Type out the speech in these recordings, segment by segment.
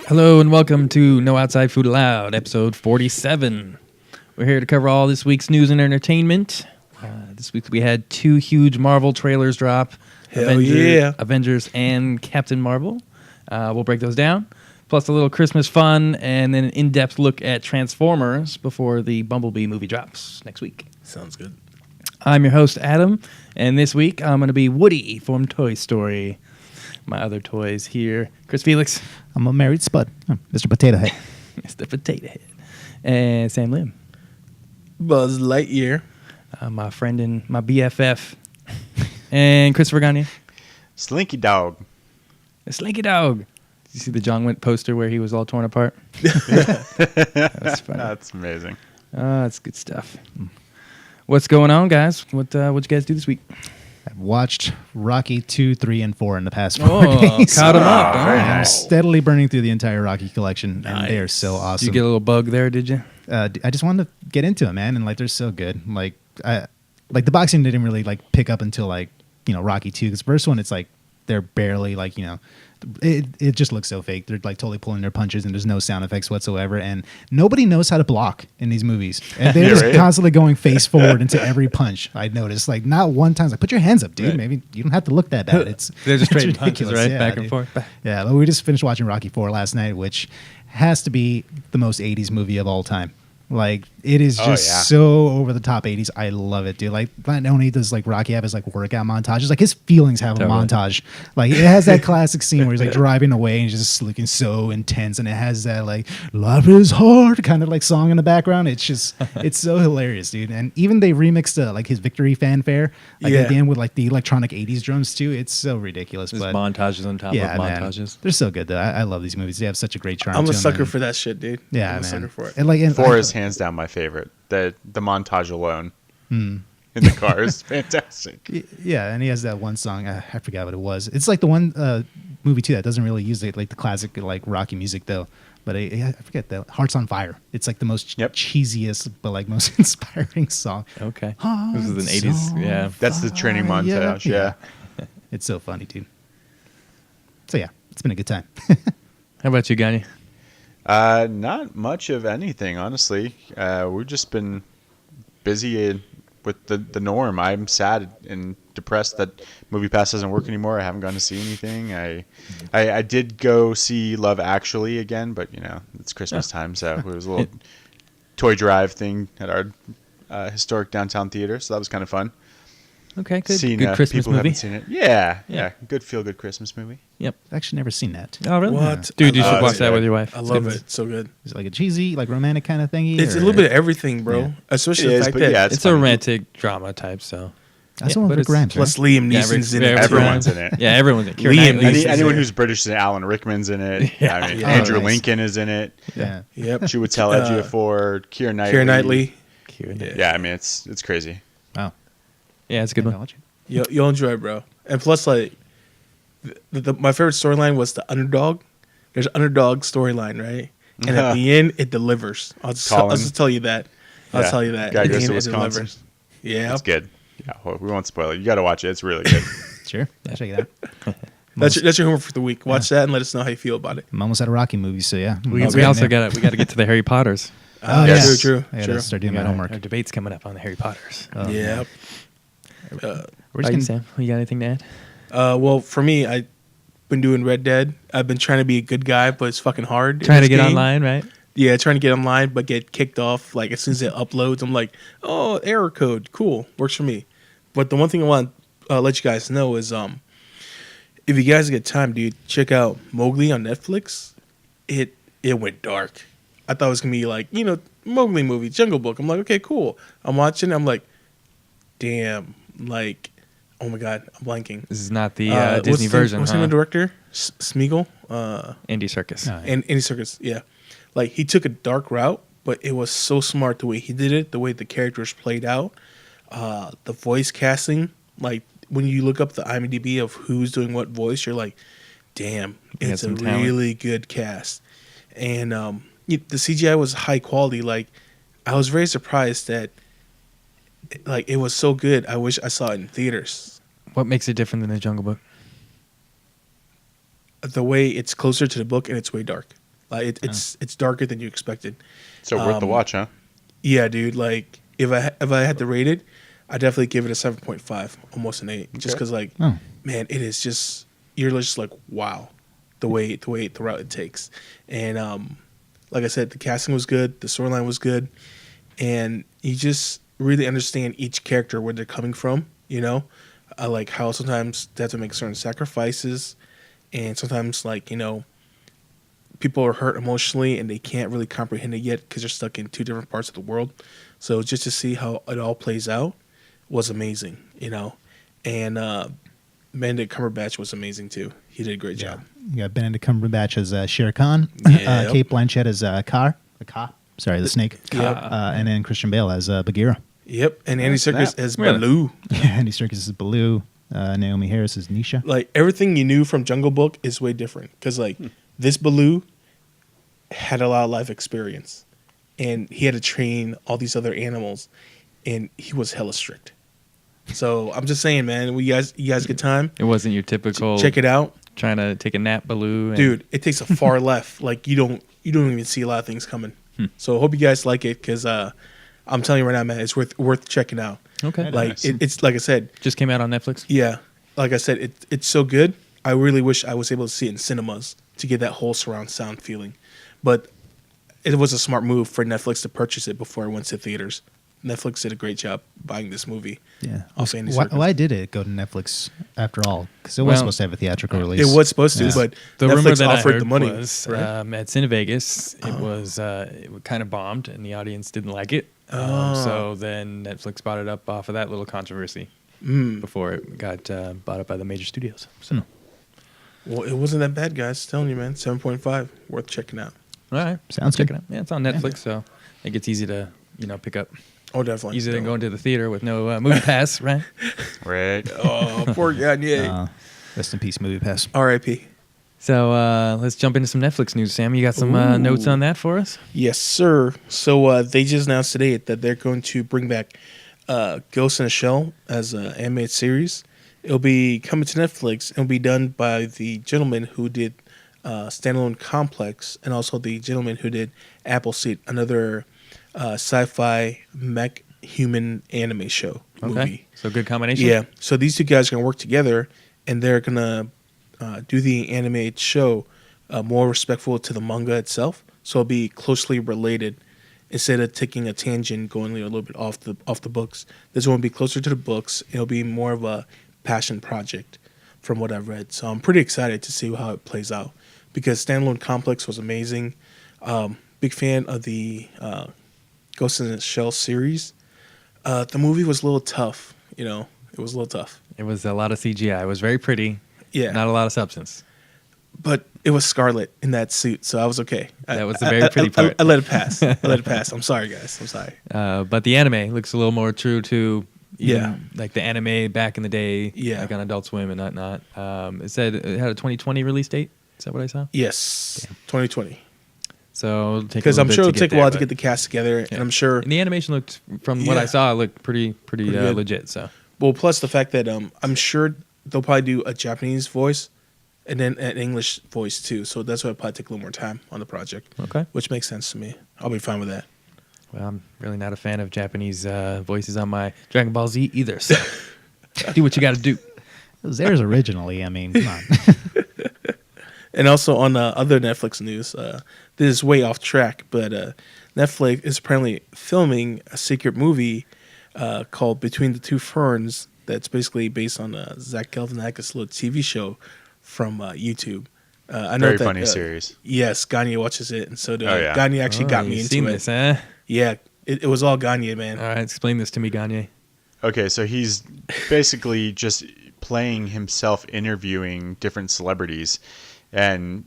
Hello and welcome to No Outside Food Allowed, episode 47. We're here to cover all this week's news and entertainment. This week we had two huge Marvel trailers drop. Avengers and Captain Marvel. We'll break those down. Plus a little Christmas fun and then an in-depth look at Transformers before the Bumblebee movie drops next week. Sounds good. I'm your host, Adam, and this week I'm going to be Woody from Toy Story. My other toys here. Chris Felix. I'm a married spud. Mr. Potato Head. Mr. Potato Head. And Sam Lim. Buzz Lightyear. My friend and my BFF. And Christopher Gagne. Slinky Dog. The Slinky Dog. Did you see the John Wint poster where he was all torn apart? That's funny. That's amazing. That's good stuff. What's going on, guys? What you guys do this week? I've watched Rocky 2, 3, and 4 in the past 4 days. Caught them up. Very I'm nice. steadily burning through the entire Rocky collection, Nice. and they are so awesome. Did you get a little bug there, did you? I just wanted to get into it, man, and they're so good. The boxing didn't really pick up until Rocky 2. Because the first one, it's they're barely it just looks so fake. They're totally pulling their punches and there's no sound effects whatsoever. And nobody knows how to block in these movies. And they're just constantly going face forward into every punch. I noticed not one time. Put your hands up, dude. Right. Maybe you don't have to look that bad. They're just straight it's punches, ridiculous. right? Yeah, Back and dude. forth. Yeah, we just finished watching Rocky 4 last night, which has to be the most 80s movie of all time. It is just so over the top 80s. I love it, dude. Not only does Rocky have his workout montages, his feelings have a montage. It has that classic scene where he's driving away and he's just looking so intense, and it has that "Love is hard" kind of song in the background. It's just it's so hilarious, dude. And even they remixed his victory fanfare at the end with the electronic 80s drums too. It's so ridiculous. There's but montages on top of montages. Man, they're so good though. I love these movies. They have such a great charm. I'm to a them, sucker and- for that shit, dude. Yeah, I'm a man. sucker for it. And 4 is hands down my favorite. The montage alone in the car is fantastic. Yeah, and he has that one song. I forgot what it was. It's the one movie too that doesn't really use the classic Rocky music though. But I forget that. Hearts on Fire. It's the most cheesiest but most inspiring song. Okay. Hearts This is an 80s. Yeah. That's the training montage. Yeah. It's so funny, dude. So yeah, it's been a good time. How about you, Gagne? Not much of anything, honestly. We've just been busy with the norm. I'm sad and depressed that MoviePass doesn't work anymore. I haven't gone to see anything. I did go see Love Actually again, but it's Christmas time, so it was a little toy drive thing at our historic downtown theater. So that was kind of fun. Okay, good. Seeing, good Christmas people who movie. haven't seen it. Yeah. Good feel-good Christmas movie. Yep. I've actually never seen that. Oh, really? What? Dude, you should Oh, watch it's that good. with your wife. I It's love good. it. So good. Is it a cheesy, romantic kind of thingy? It's a or- little bit of everything, bro. Yeah. Especially It the is, fact but that yeah, It's a funny. romantic drama type, so. That's Yeah, the one but with it's- Grimes, right? plus Liam Neeson's in it. Everyone's in it. Yeah, everyone's in it. Keira Liam Knightley's Neeson. in Anyone it. who's British is Alan Rickman's in it. Yeah. I mean, Yeah. Andrew Oh, nice. Lincoln is in it. Yeah. Yep. Chiwetel Ejiofor, Keira Knightley. Keira Knightley. Yeah, I mean it's crazy. Wow. Yeah, it's a good I'll one. watch it. You'll enjoy it, bro. And plus, my favorite storyline was the underdog. There's an underdog storyline, right? And at the end, it delivers. I'll just tell you that. I'll Yeah. tell you that. Guy At the goes to end, it Wisconsin. delivers. Yeah. It's good. Yeah, well, we won't spoil it. You got to watch it. It's really good. Sure. I'll check it out. That's your homework for the week. Watch that and let us know how you feel about it. I'm almost at a Rocky movie, so yeah. We I'll also get got to get to the Harry Potters. Oh, Yes. yes. True. I gotta start doing We my got homework. Our debate's coming up on the Harry Potters. Oh, Yeah. We're How just you, gonna, Sam? You got anything to add? Well, for me, I've been doing Red Dead. I've been trying to be a good guy, but it's fucking hard. in Trying to this get game. online, right? Yeah, trying to get online, but get kicked off. As soon as it uploads, I'm like, oh, error code. Cool. Works for me. But the one thing I want to let you guys know is if you guys get time, dude, check out Mowgli on Netflix. It went dark. I thought it was going to be Mowgli movie, Jungle Book. I'm like, okay, cool. I'm watching. I'm like, damn. Oh, my God. I'm blanking. This is not the What's Disney version, What's the name of the director? Smeagol? Andy Serkis. No, And Andy Serkis, yeah. He took a dark route, but it was so smart the way he did it, the way the characters played out, the voice casting. When you look up the IMDb of who's doing what voice, you're like, damn, He it's a had some talent. really good cast. And the CGI was high quality. I was very surprised that it was so good. I wish I saw it in theaters. What makes it different than the Jungle Book? The way it's closer to the book and it's way dark. Like it's darker than you expected. So worth the watch, huh? Yeah, dude. Like if I had to rate it, I definitely give it a 7.5, almost an 8. Just because man, it is just you're just like wow, the route it takes, and like I said, the casting was good, the storyline was good, and you just really understand each character where they're coming from. You know, I like how sometimes they have to make certain sacrifices, and sometimes people are hurt emotionally and they can't really comprehend it yet because they're stuck in two different parts of the world. So just to see how it all plays out was amazing, and Benedict Cumberbatch was amazing too. He did a great job. You got Benedict Cumberbatch as Shere Khan, Yep. Kate Blanchett as the snake, Yep. and then Christian Bale as Bagheera. Yep, and Andy Serkis as Really? Baloo. Andy Serkis is Baloo. Naomi Harris is Nisha. Like everything you knew from Jungle Book is way different because this Baloo had a lot of life experience, and he had to train all these other animals, and he was hella strict. So I'm just saying, man, you guys get time, It wasn't your typical check it out, trying to take a nap, Baloo. dude. It takes a far left. Like you don't even see a lot of things coming. So I hope you guys like it because I'm telling you right now, man, it's worth checking out. Okay. Like Nice. it's like I said, Just came out on Netflix. yeah, like I said, it's so good. I really wish I was able to see it in cinemas to get that whole surround sound feeling. But it was a smart move for Netflix to purchase it before it went to theaters. Netflix did a great job buying this movie. Yeah. Off Andy Why, Serkis. why did it go to Netflix after all? Because it was Well, supposed to have a theatrical release. It was supposed to, Yeah. but The rumor Netflix that I offered heard the money. was right? at Cinevegas, it kind of bombed, and the audience didn't like it. Oh. So then Netflix bought it up off of that little controversy before it got bought up by the major studios. So, Well, it wasn't that bad, guys. Telling you, man. 7.5, worth checking out. all right, Sounds check good. it out. Yeah, it's on Netflix, so I think it's easy to pick up. Oh, definitely. Easier than going to the theater with no movie pass, right? Right. Oh, poor Kanye. Rest in peace, Movie Pass. R.I.P. So let's jump into some Netflix news, Sam. You got some Ooh. notes on that for us? Yes, sir. So they just announced today that they're going to bring back Ghost in a Shell as an animated series. It'll be coming to Netflix. It'll be done by the gentleman who did Standalone Complex and also the gentleman who did Appleseed, another sci-fi mech human anime show movie. Okay, so good combination. Yeah. So these two guys are going to work together, and they're going to do the animated show more respectful to the manga itself. So it'll be closely related instead of taking a tangent, going a little bit off the books. This one will be closer to the books. It'll be more of a passion project from what I've read. So I'm pretty excited to see how it plays out because Standalone Complex was amazing. Big fan of the Ghost in the Shell series. The movie was a little tough, it was a little tough. It was a lot of CGI. It was very pretty. Yeah. Not a lot of substance. But it was Scarlet in that suit, so I was okay. That was the very pretty part. I let it pass. I'm sorry, guys. I'm sorry. But the anime looks a little more true to Yeah. like the anime back in the day, Yeah. like on Adult Swim and whatnot. It said it had a 2020 release date. Is that what I saw? Yes, 2020. So it'll take a Because little I'm bit sure to it'll get take a while there, to get the cast together, and I'm sure. And the animation looked, from what I Yeah. saw, it looked pretty good. legit. So Well, plus the fact that I'm sure they'll probably do a Japanese voice and then an English voice too. So that's why it'll probably take a little more time on the project. Okay. Which makes sense to me. I'll be fine with that. well, I'm really not a fan of Japanese voices on my Dragon Ball Z either. So do what you got to do. It was theirs originally. I mean, come on. And also on other Netflix news, this is way off track, but Netflix is apparently filming a secret movie called Between the Two Ferns that's basically based on Zach Galifianakis' little TV show from YouTube. I know Very that, funny series. Yes, Gagne watches it, and so do Oh, I. yeah. Gagne actually got me you've into seen it. this, huh? Yeah, it was all Gagne, man. All right, explain this to me, Gagne. Okay, so he's basically just playing himself interviewing different celebrities, and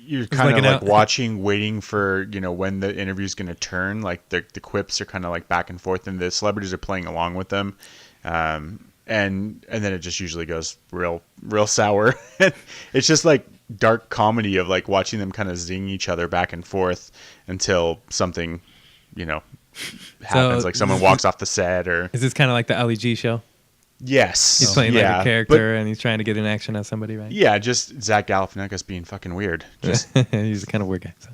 you're kind like of an like out- watching, waiting for when the interview's going to turn. Like the quips are kind of like back and forth, and the celebrities are playing along with them, and then it just usually goes real sour. It's just like dark comedy of like watching them kind of zing each other back and forth until something happens, like someone walks off the set or Is this kind of like the Ali G show? Yes. He's playing like a But- character, and he's trying to get like a character, and he's playing like a character, and he's trying to get an action on somebody, right? Yeah, just Zach Galifianakis being fucking weird. Just He's a kind of weird guy. So,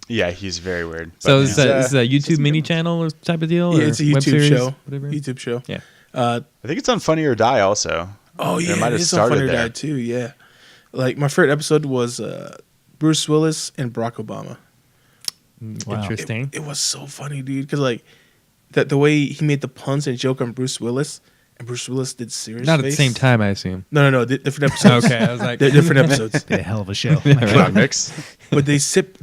yeah, he's very weird. so But is this a YouTube mini channel or type of deal? Yeah, or it's a web YouTube series, show. Whatever. YouTube show. Yeah. I think it's on Funny or Die also. Oh yeah, It might it have is on started Funny or there. Die too. Yeah, like my favorite episode was Bruce Willis and Barack Obama. Wow. Interesting. It was so funny, dude, because like the way he made the puns and joke on Bruce Willis, and Bruce Willis did serious. Not at the face. same time, I assume. No, different episodes. Okay, I was like, They're different episodes. A hell of a show. Mix. But they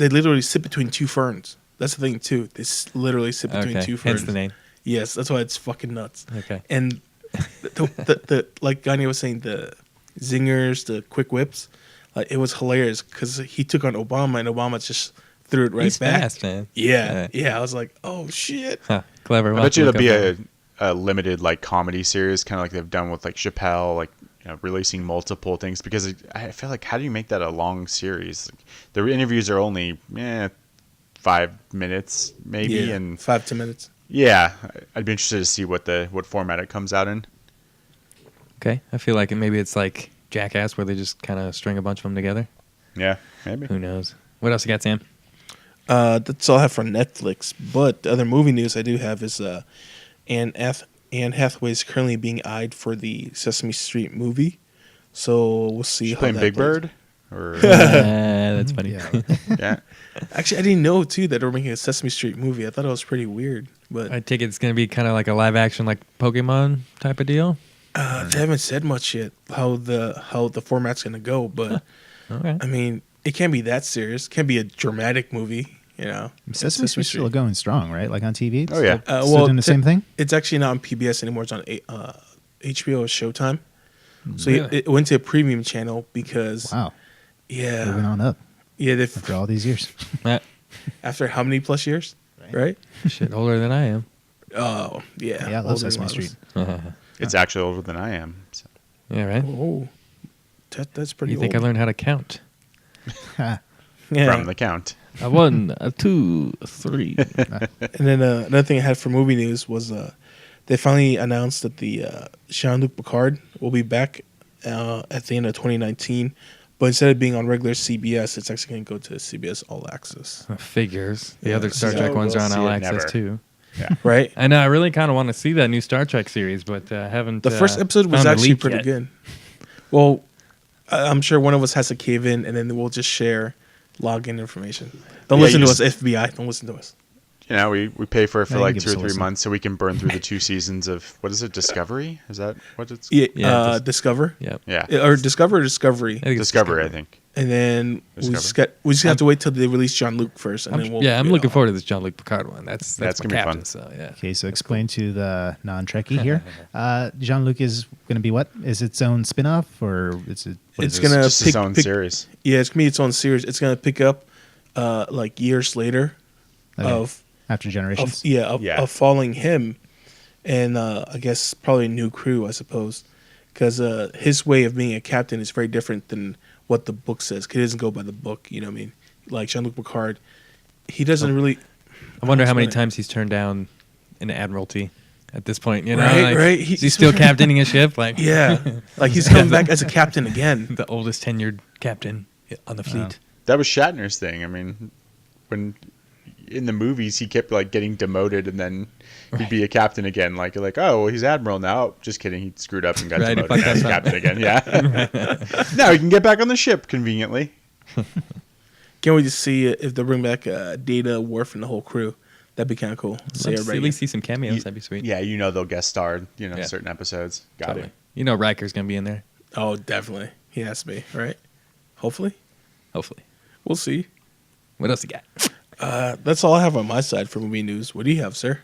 literally sit between two ferns. That's the thing too. They literally sit between okay, two ferns. hence the name. Yes, that's why it's fucking nuts. Okay. And the like Ganya was saying, the zingers, the quick whips, like it was hilarious because he took on Obama and Obama just threw it right He's back. fast, man. Yeah. I was like, oh shit. Huh, clever. I bet you it'll be a limited like comedy series, kind of like they've done with like Chappelle, like releasing multiple things. Because I feel like, how do you make that a long series? Like, the interviews are only 5 minutes maybe, and 5-10 minutes. yeah, I'd be interested to see what format it comes out in. Okay, I feel like maybe it's like Jackass, where they just kind of string a bunch of them together. Yeah, maybe. Who knows? What else you got, Sam? That's all I have from Netflix. But the other movie news I do have is Anne Hathaway is currently being eyed for the Sesame Street movie. So we'll see. She's how playing that Big plays. Bird, or That's funny. Yeah. yeah. Actually, I didn't know too that they were making a Sesame Street movie. I thought it was pretty weird, but I take it it's going to be kind of like a live action, like Pokemon type of deal. they haven't said much yet how the format's gonna go. But Okay. I mean, it can't be that serious. It can't be a dramatic movie, you know. Sesame Street's still going strong, right? Like on TV. It's Oh, yeah. still doing the same thing. It's actually not on PBS anymore. It's on HBO or Showtime. So Really? it went to a premium channel because Wow, yeah, moving on up yeah. after all these years. After how many plus years, right? Shit, older than I am. Oh yeah, Yeah, I love older Sesame than Street. It's actually older than I am. So. Yeah, right? Oh, that's pretty. You think I old. learned how to count? Ha. Yeah. From the count. A 1, a 2, a 3. And then another thing I had for movie news was they finally announced that the Jean-Luc Picard will be back at the end of 2019, but instead of being on regular CBS, it's actually going to go to CBS All Access. Figures. The Yeah, other Star so Trek ones we'll are on see All it Access never. too. Yeah. Right? I know. I really kind of want to see that new Star Trek series, but I haven't. The first episode was found a actually leak pretty yet. good. Well, I'm sure one of us has to cave in, and then we'll just share login information. Don't Yeah, listen you to just- us, FBI. Don't listen to us. We pay for it for Yeah, you like can 2 give or us a 3 listen. months so we can burn through the 2 seasons of, what is it, Discovery? Is that what it's? Yeah, Yeah, Discover. Yep. Yeah. Or Discover or Discovery. I think it's Discovery, I think. And then Discover. we just have to wait till they release John-Luc first, and then we'll. I'm get looking on. forward to this Jean-Luc Picard one. That's That's my gonna be captain. fun. So yeah. Okay, so explain to the non-Trekkie here. Jean-Luc is going to be what? Is its own spin-off or is it? what It's is this? gonna Just its own pick- series. Yeah, it's gonna be its own series. It's gonna pick up, like years later, Okay. of After Generations. of following him, and I guess probably a new crew, I suppose, because his way of being a captain is very different than what the book says. 'Cause he doesn't go by the book, you know what I mean? Like Jean-Luc Picard, he doesn't really. I wonder how many explain it. times he's turned down an admiralty at this point. You know, Right, like, right. Is he still captaining a ship? Like, Yeah, like he's coming back as a captain again. the oldest tenured captain on the fleet. That was Shatner's thing. I mean, when in the movies he kept like getting demoted and then he'd be a captain again. Like oh, well, he's admiral now. Just kidding. He screwed up and got Right, demoted. fuck Now he's that up. captain again. Yeah. Now he can get back on the ship conveniently. Can't wait to see if they bring back Data, Worf, and the whole crew. That'd be kind of cool. Let's at least see some cameos. That'd be sweet. Yeah, they'll guest star. Yeah. Certain episodes. Got Totally. it. You know, Riker's gonna be in there. Oh, definitely. He has to be, right? Hopefully. Hopefully. We'll see. What else you got? That's all I have on my side for movie news. What do you have, sir?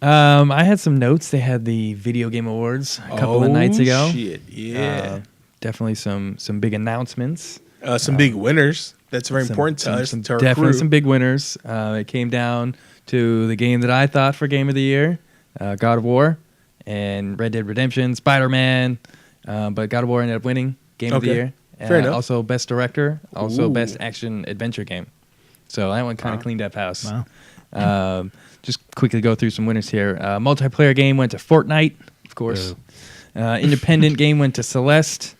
I had some notes. They had the Video Game Awards a couple of nights ago. Shit, yeah. Definitely some big announcements. Some big winners. That's very Some- important to some- us. some- To our definitely crew. some big winners. It came down to the game that I thought for Game of the Year, God of War, and Red Dead Redemption, Spider-Man. But God of War ended up winning Game of the Okay. Year. Fair enough. Also Best Director, also Ooh. Best Action Adventure Game. So that one kind of cleaned up house. Wow. Just quickly go through some winners here. Multiplayer game went to Fortnite, of course. Independent game went to Celeste.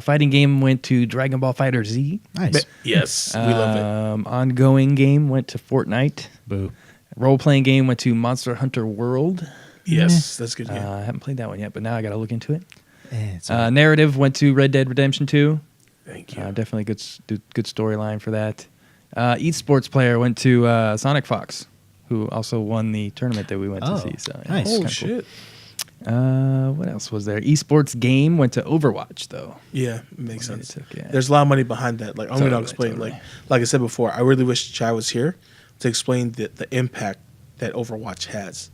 Fighting game went to Dragon Ball Fighter Z. Nice. Yes, we love it. Ongoing game went to Fortnite. Boo. Role-playing game went to Monster Hunter World. Yes, that's good. I haven't played that one yet, but now I got to look into it. It's all right. Narrative went to Red Dead Redemption 2. Thank you. Definitely good storyline for that. Esports player went to Sonic Fox, who also won the tournament that we went to see. So nice. it's Oh kinda shit! cool. What else was there? Esports game went to Overwatch, though. Yeah, it makes What it sense. took, yeah. There's a lot of money behind that. Like I'm Totally, gonna explain. totally. Like I said before, I really wish Chai was here to explain the impact that Overwatch has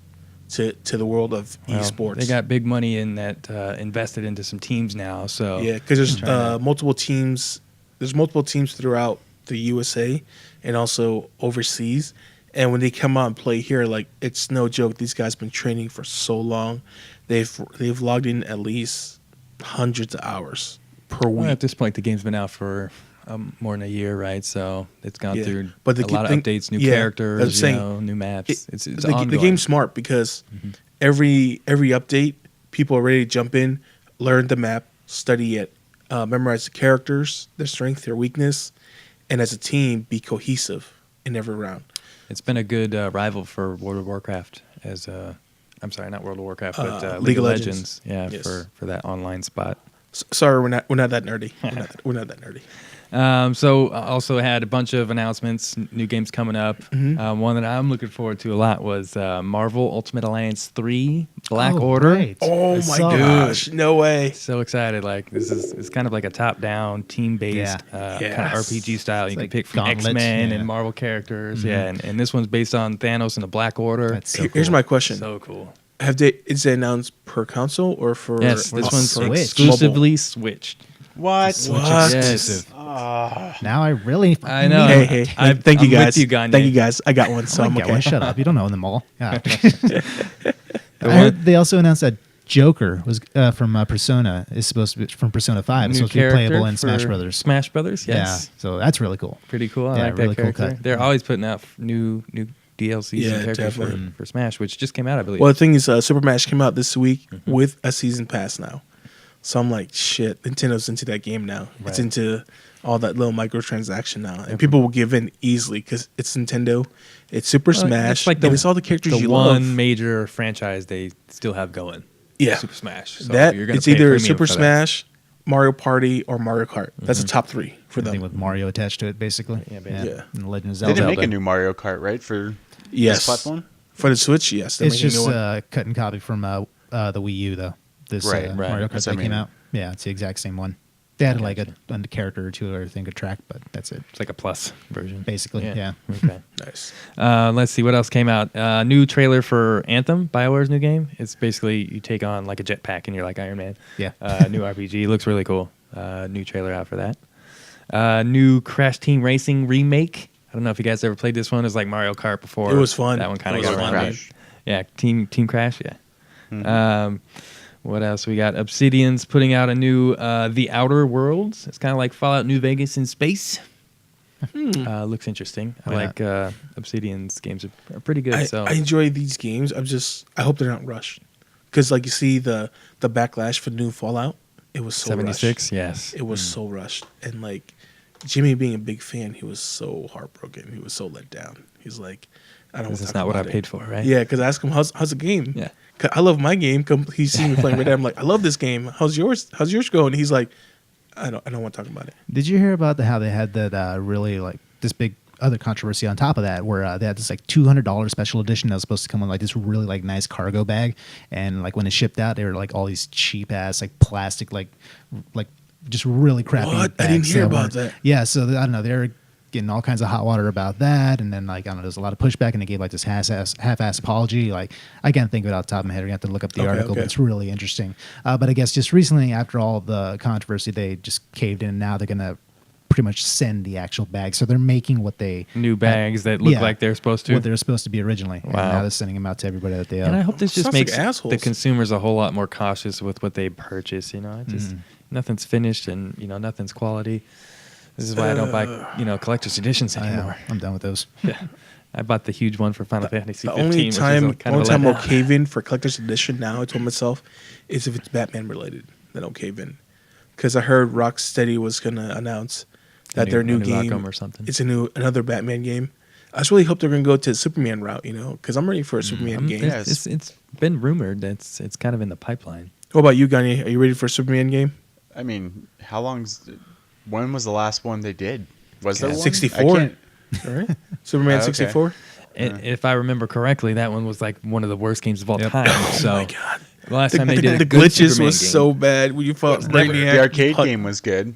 to the world of Well, esports. They got big money in that invested into some teams now. So Yeah, because there's Trying to- multiple teams. There's multiple teams throughout the USA and also overseas. And when they come out and play here, like it's no joke. These guys been training for so long. They've logged in at least hundreds of hours per Well, week. at this point, the game's been out for more than a year, right? So it's gone Yeah. through But the a lot of thing- updates, new yeah, characters, I'm saying, new maps. It's the ongoing. game's smart because every update, people are ready to jump in, learn the map, study it, memorize the characters, their strength, their weakness, and as a team, be cohesive in every round. It's been a good rival for World of Warcraft I'm sorry, not World of Warcraft, but League of Legends. Yeah, Yes. for that online spot. Sorry, we're not that nerdy. We're not that nerdy. So also had a bunch of announcements, new games coming up. One that I'm looking forward to a lot was Marvel Ultimate Alliance 3 Black Oh, Order. right. Oh I my saw that. gosh, no way. So excited! Like it's kind of like a top-down, team-based kind Yes. of RPG style. You can like pick from Gauntlet, X-Men yeah. and Marvel characters. Yeah, and this one's based on Thanos and the Black Order. That's so Here's cool. my question: So cool. is it announced per console or for? Yes, this one's Switch. exclusively Switched. What? Switch What? exclusive. Ah. Now I really I know. need Hey, it. thank you I'm guys. with you, Gagne. Thank you guys. I got one, so Oh, I'm get okay. one. Shut up. You don't know them all. God. The I one- heard they also announced that Joker was from Persona is supposed to be from Persona 5. It's new supposed to be playable character in Smash for Brothers. Smash Brothers, yes. Yeah, so that's really cool. Pretty cool. I Yeah, like really that cool character. cut. They're always putting out new DLCs Yeah, and characters definitely. for Smash, which just came out, I believe. Well, the thing is, Super Smash came out this week with a season pass now. So I'm like, shit, Nintendo's into that game now. Right. It's into all that little microtransaction now. And people will give in easily because it's Nintendo. It's Super Well, Smash. it's like and it's all the characters the you one love. major franchise they still have going. Yeah. Super Smash. So That you're gonna it's pay a either premium Super for that. Smash, Mario Party, or Mario Kart. That's the top three for Anything them. with Mario attached to it, basically. Yeah, basically. Yeah. And Legend of They Zelda. didn't make a new Mario Kart, right? For Yes. this platform? For the Switch, yes. they're It's making a just new one. cut and copy from the Wii U, though. This Right, right. Mario Kart That's that what I came mean. out. Yeah, it's the exact same one. They added like a character or two or thing to track, but that's it. It's like a plus version. Basically, yeah. Okay. Nice. Let's see what else came out. New trailer for Anthem, BioWare's new game. It's basically you take on like a jetpack and you're like Iron Man. Yeah. New RPG. Looks really cool. New trailer out for that. New Crash Team Racing remake. I don't know if you guys ever played this one. It was like Mario Kart before. It was fun. That one kind It of was got fun, around. man. Crash. Yeah, Team Crash. Yeah. What else we got? Obsidian's putting out a new The Outer Worlds. It's kind of like Fallout New Vegas in space. Looks interesting. I Why like Obsidian's games are pretty good. I enjoy these games. I hope they're not rushed. Because like you see the backlash for the new Fallout, it was so 76, rushed. yes. It was so rushed. And like Jimmy being a big fan, he was so heartbroken. He was so let down. He's like, I don't want This to is talk not what I about it. paid for, right? Yeah, because I asked him, how's the game? Yeah. 'Cause I love my game. He sees me playing Red Dead. I'm like, I love this game. How's yours? How's yours going? He's like, I don't want to talk about it. Did you hear about how they had that really like this big other controversy on top of that, where they had this like $200 special edition that was supposed to come with like this really like nice cargo bag, and like when it shipped out, they were like all these cheap ass like plastic like just really crappy. What? I bags didn't hear that about weren't- that. Yeah, so I don't know. They're getting all kinds of hot water about that, and then like I don't know, there's a lot of pushback, and they gave like this half-ass apology. Like I can't think of it off the top of my head. I have to look up the article, okay. but it's really interesting. But I guess just recently, after all the controversy, they just caved in, and now they're gonna pretty much send the actual bag. So they're making what they New bags that look yeah, like they're supposed to. what they're supposed to be originally. And Wow. now they're sending them out to everybody that they And I owe. hope this just Sounds like makes assholes. the consumers a whole lot more cautious with what they purchase. You know, nothing's finished, and nothing's quality. This is why I don't buy collector's editions I know. anymore. I'm done with those. Yeah. I bought the huge one for Final Fantasy 15. The only time I'll I'll cave in for collector's edition now, I told myself, is if it's Batman related. Then I'll cave in. Because I heard Rocksteady was going to announce that their new game, Arkham or something. it's another Batman game. I just really hope they're going to go to the Superman route, because I'm ready for a Superman game. It's been rumored that it's kind of in the pipeline. What about you, Gunny? Are you ready for a Superman game? I mean, when was the last one they did? Was there one? 64. I can't- All right. Superman Okay. 64? If I remember correctly, that one was like one of the worst games of all Yep. time. So Oh, my God. the last time they did The a good glitches Superman was game. so bad when you fought Brainiac. The arcade Puck- game was good.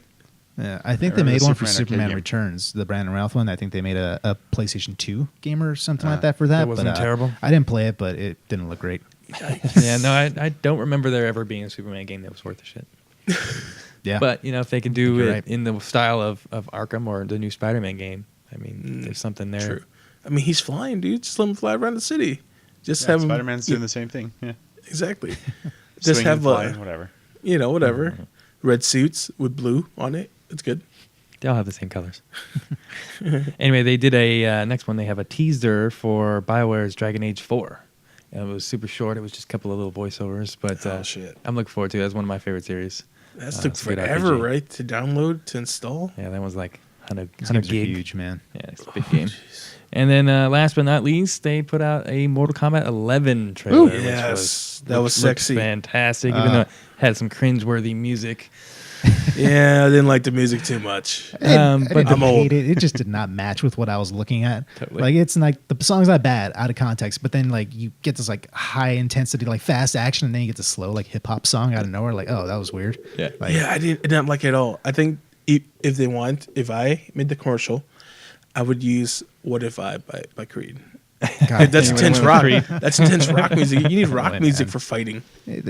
Yeah, I think Or they the made one for Superman arcade Superman game. Returns, the Brandon Routh one. I think they made a PlayStation 2 game or something like that for that. It wasn't but, terrible? I didn't play it, but it didn't look great. Yeah, no, I don't remember there ever being a Superman game that was worth the shit. Yeah, But if they can do You're it right. in the style of Arkham or the new Spider-Man game, I mean, there's something there. True. I mean, he's flying, dude. Just let him fly around the city. Just Yeah, have him. Spider-Man's doing the same thing. Yeah. Exactly. Just Swinging, have flying, whatever. whatever. Red suits with blue on it. It's good. They all have the same colors. Anyway, they did a next one. They have a teaser for BioWare's Dragon Age 4. It was super short. It was just a couple of little voiceovers, but Oh, shit. I'm looking forward to it. That's one of my favorite series. That took it's a good forever, RPG. right? To download, to install. Yeah, that was like 100 these 100 games are gig. huge, man. Yeah, it's a big game. And then last but not least, they put out a Mortal Kombat 11 trailer. Ooh. which Yes, that looked was sexy. fantastic, even though it had some cringeworthy music. Yeah, I didn't like the music too much. But I didn't I'm old. hate it. It just did not match with what I was looking at. Totally. Like it's like the song's not bad out of context, but then like you get this like high intensity, like fast action, and then you get the slow like hip hop song out of nowhere. Like, oh, that was weird. Yeah. Like, Yeah, I didn't like it at all. I think if I made the commercial, I would use "What If I" by Creed. God, That's Anyone intense want rock. Creed? That's intense rock music. You need rock Boy, music man. for fighting.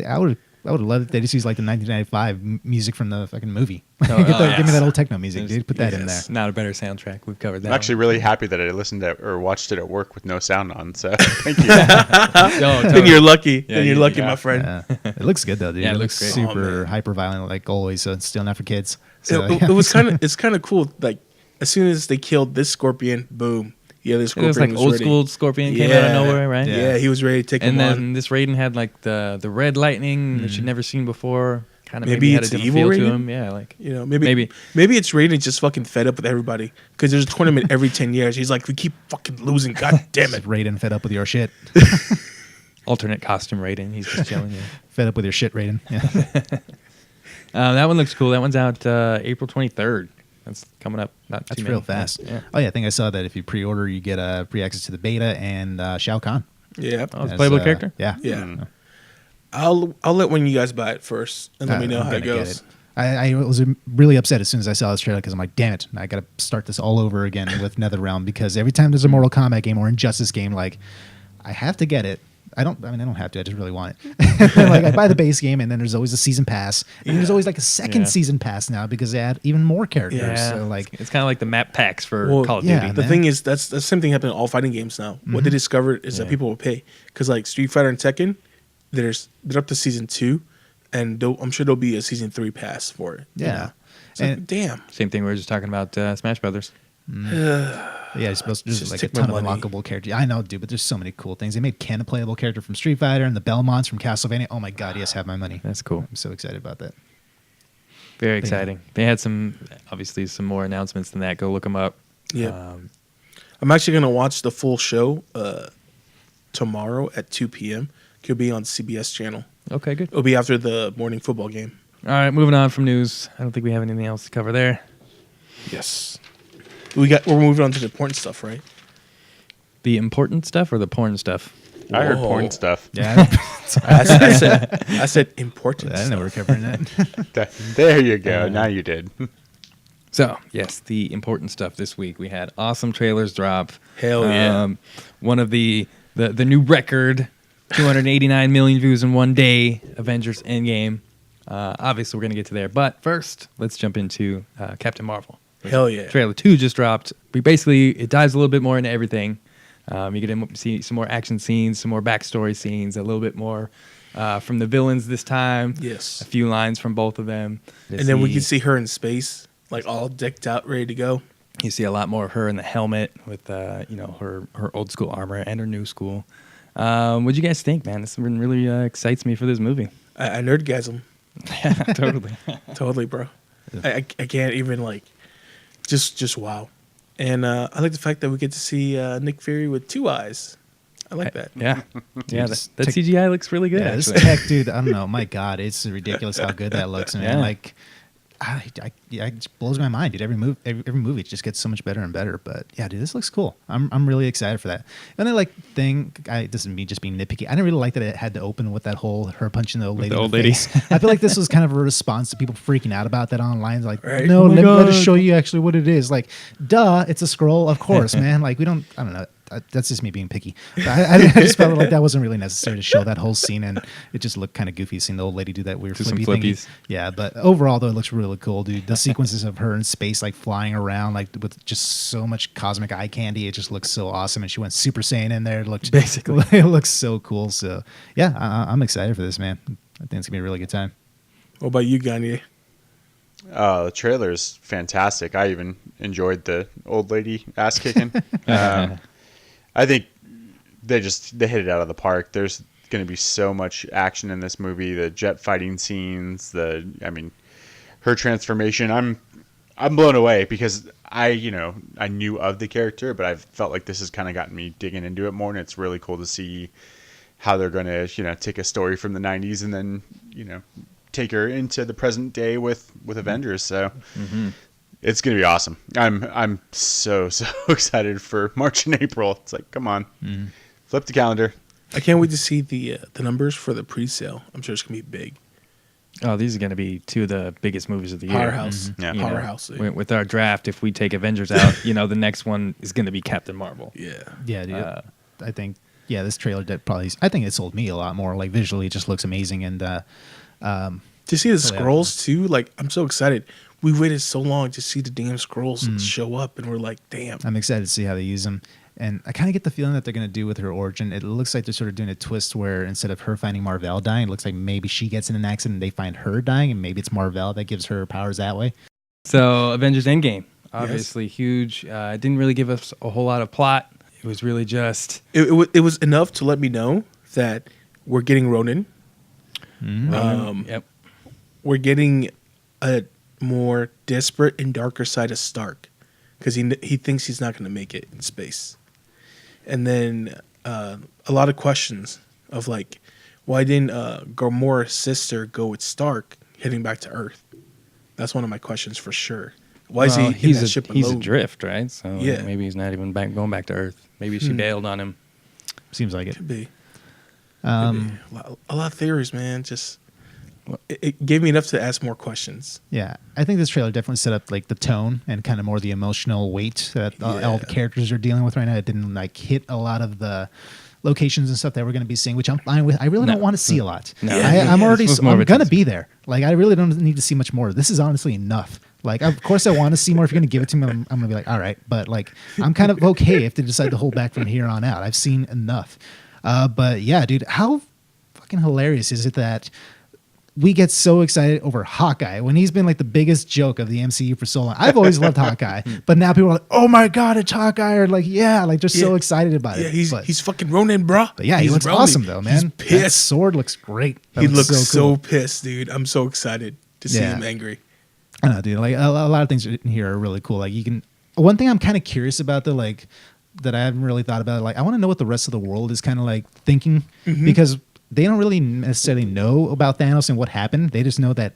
I would have loved it. They just used like the 1995 music from the fucking movie. Oh, Give me yes. that old techno music, dude. Put that in there. Yes. Not a better soundtrack. We've covered that. I'm actually really happy that I listened to or watched it at work with no sound on. So thank you. Then you're lucky. Yeah, then you're you- lucky, yeah. my friend. Yeah. It looks good though, dude. Yeah, it it looks looks great. super Oh, man. hyper violent, like always. So it's still not for kids. So, It's kind of cool. Like as soon as they killed this scorpion, boom, the other It scorpion was like old ready. school Scorpion came out of nowhere, right? Yeah, he was ready to take And him then on. this Raiden had like the red lightning that you'd never seen before. Kind of Maybe maybe had a it's the different evil feel to Raiden? him. Yeah, like Maybe it's Raiden just fucking fed up with everybody because there's a tournament every 10 years. He's like, we keep fucking losing. God damn it. Raiden fed up with your shit. alternate costume Raiden. He's just chilling. Yeah. Fed up with your shit, Raiden. Yeah. That one looks cool. That one's out April 23rd. That's coming up. Not That's too real many. fast. Yeah. Oh yeah, I think I saw that if you pre-order, you get pre-access to the beta and Shao Kahn. Yeah. Oh, it's a as, playable character? Yeah. Yeah. I'll let one of you guys buy it first and let me know I'm how it gonna get goes. I was really upset as soon as I saw this trailer because I'm like, damn it, I got to start this all over again with NetherRealm because every time there's a Mortal Kombat game or Injustice game, like I have to get it. I don't have to. I just really want it. Like I buy the base game, and then there's always a season pass, and there's always like a second Yeah. season pass now because they add even more characters. Yeah. So like, It's kind of like the map packs for Well, Call of yeah, Duty. The man. thing is, that's the same thing happening in all fighting games now. What they discovered is that people will pay because like Street Fighter and Tekken, they're up to season 2, and I'm sure there'll be a season 3 pass for it. you Yeah. know? It's like, And- damn. Same thing we were just talking about Smash Brothers. yeah, it's supposed to Just there's like a take my ton of money. unlockable characters. I know, dude, but there's so many cool things. They made Ken a playable character from Street Fighter and the Belmonts from Castlevania. Oh my god, yes, have my money. That's cool. I'm so excited about that. Very exciting. They had some more announcements than that. Go look them up. Yeah. I'm actually gonna watch the full show tomorrow at 2 p.m. It'll be on CBS channel. Okay, good. It'll be after the morning football game. All right, moving on from news. I don't think we have anything else to cover there. Yes. We're moving on to the important stuff, right? The important stuff or the porn stuff? I heard Whoa. porn stuff. Yeah, I said important. I know we're covering that. There you go. Now you did. So, yes, the important stuff this week. We had awesome trailers drop. Hell yeah. One of the new record, 289 million views in one day, Avengers Endgame. Obviously, we're going to get to there. But first, let's jump into Captain Marvel. Hell yeah. Trailer 2 just dropped. It dives a little bit more into everything. You get to see some more action scenes, some more backstory scenes, a little bit more from the villains this time. Yes. A few lines from both of them. And then we can see her in space, like all decked out, ready to go. You see a lot more of her in the helmet with her old school armor and her new school. What'd you guys think, man? This one really excites me for this movie. I nerdgasm. Yeah, totally. Totally, bro. I can't even like just wow. And I like the fact that we get to see Nick Fury with 2 eyes. I like that. Yeah. Yeah, that CGI looks really good. Yeah, this actually. tech, dude. I don't know. My God, it's ridiculous how good that looks, man. Yeah. Like, it just blows my mind, dude. Every movie it just gets so much better and better. But yeah, dude, this looks cool. I'm really excited for that. And then this is me just being nitpicky. I didn't really like that it had to open with that whole her punching the old lady. In the face. I feel like this was kind of a response to people freaking out about that online. Like, right. no, Oh my let God. us show you actually what it is. Like, duh, it's a scroll, of course, man. Like, I don't know. That's just me being picky. But I just felt like that wasn't really necessary to show that whole scene, and it just looked kind of goofy seeing the old lady do that weird Do some flippy flippies. thingy. Yeah, but overall though, it looks really cool, dude. The sequences of her in space, like flying around, like with just so much cosmic eye candy, it just looks so awesome. And she went Super Saiyan in there. It looked Basically. it looks so cool. So yeah, I'm excited for this, man. I think it's gonna be a really good time. What about you, Gagne? The trailer is fantastic. I even enjoyed the old lady ass kicking. I think they hit it out of the park. There's going to be so much action in this movie. The jet fighting scenes. Her transformation. I'm blown away because I knew of the character, but I've felt like this has kind of gotten me digging into it more, and it's really cool to see how they're going to take a story from the 90s and then take her into the present day with Avengers. So it's gonna be awesome. I'm so excited for March and April. It's like, come on, flip the calendar. I can't wait to see the numbers for the pre-sale. I'm sure it's gonna be big. Oh, these are going to be 2 of the biggest movies of the year. Powerhouse. Yeah. You know, Powerhouse. with our draft, if we take Avengers out, the next one is going to be Captain Marvel. Yeah. Yeah, dude. I think this trailer did I think it sold me a lot more. Like visually, it just looks amazing, and To see the scrolls too, like I'm so excited. We waited so long to see the damn scrolls show up, and we're like, damn. I'm excited to see how they use them. And I kind of get the feeling that they're going to do with her origin. It looks like they're sort of doing a twist where instead of her finding Marvel dying, it looks like maybe she gets in an accident and they find her dying, and maybe it's Marvel that gives her powers that way. So Avengers Endgame, obviously huge. It didn't really give us a whole lot of plot. It was really just... It was enough to let me know that we're getting Ronin. Yep. We're getting a more desperate and darker side of Stark because he thinks he's not going to make it in space. And then a lot of questions of like, why didn't Gamora's sister go with Stark heading back to Earth? That's one of my questions for sure. Why is he in that ship alone? He's adrift, right? So Yeah. maybe he's not even going back to Earth. Maybe she bailed on him. Seems like it. Could be. A lot of theories, man. Just it gave me enough to ask more questions. Yeah, I think this trailer definitely set up like the tone and kind of more the emotional weight that all the characters are dealing with right now. It didn't like hit a lot of the locations and stuff that we're going to be seeing, which I'm fine with. I really don't want to see a lot. No. I'm already. This was more of I'm a going to teaser. be there. Like I really don't need to see much more. This is honestly enough. Like of course I want to see more. If you're going to give it to me, I'm going to be like, all right. But like I'm kind of okay if they decide to hold back from here on out. I've seen enough. But yeah, dude, how fucking hilarious is it that we get so excited over Hawkeye when he's been like the biggest joke of the MCU for so long? I've always loved Hawkeye, but now people are like, "Oh my god, it's Hawkeye!" Or like, "Yeah," like they're so excited about Yeah, it. he's fucking Ronin, bro. But yeah, he He's looks Ronin. awesome though, man. He's That pissed. sword looks great. That He looks so cool. pissed, dude. I'm so excited to see him angry. I know, dude. Like a lot of things in here are really cool. Like you can. One thing I'm kind of curious about though, like that I haven't really thought about. Like I want to know what the rest of the world is kind of like thinking because they don't really necessarily know about Thanos and what happened. They just know that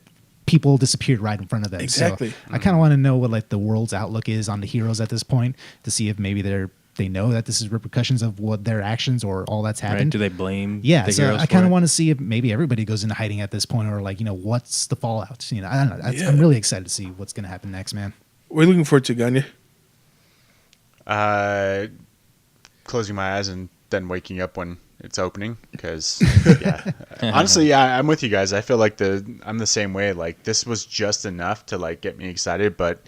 people disappeared right in front of them. Exactly. So I kind of want to know what like the world's outlook is on the heroes at this point to see if maybe they know that this is repercussions of what their actions or all that's Right? happened. Do they blame Yeah, the so heroes I kind for of it? want to see if maybe everybody goes into hiding at this point, or like what's the fallout. I don't know. Yeah. I'm really excited to see what's going to happen next, man. We're looking forward to Gagne. Closing my eyes and then waking up when it's opening because honestly, I'm with you guys. I feel like I'm the same way. Like this was just enough to like get me excited, but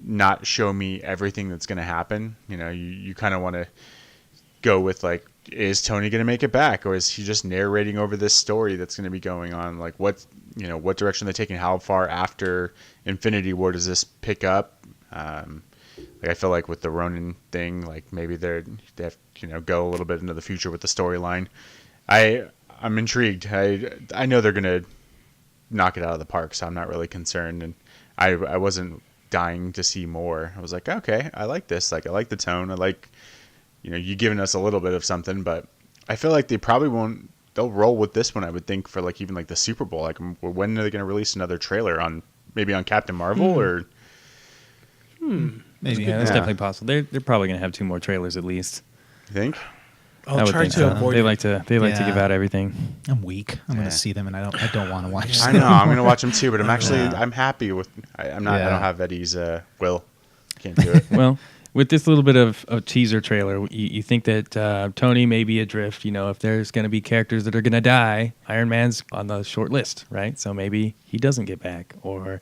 not show me everything that's going to happen. You kind of want to go with like, is Tony going to make it back, or is he just narrating over this story that's going to be going on? Like what direction they're taking, how far after Infinity War does this pick up? Like I feel like with the Ronin thing, like maybe they have go a little bit into the future with the storyline. I'm intrigued. I know they're gonna knock it out of the park, so I'm not really concerned. And I wasn't dying to see more. I was like, okay, I like this. Like I like the tone. I like you giving us a little bit of something, but I feel like they probably won't. They'll roll with this one, I would think, for like even like the Super Bowl. Like when are they going to release another trailer on maybe on Captain Marvel or? Maybe that's definitely possible. They're probably going to have 2 more trailers at least. You think? I'll try to avoid. They like to give out everything. I'm weak. I'm going to see them, and I don't want to watch. I know. I'm going to watch them too, but I'm happy with. I'm not. I don't have Eddie's will. Can't do it. Well, with this little bit of teaser trailer, you think that Tony may be adrift. If there's going to be characters that are going to die, Iron Man's on the short list, right? So maybe he doesn't get back, or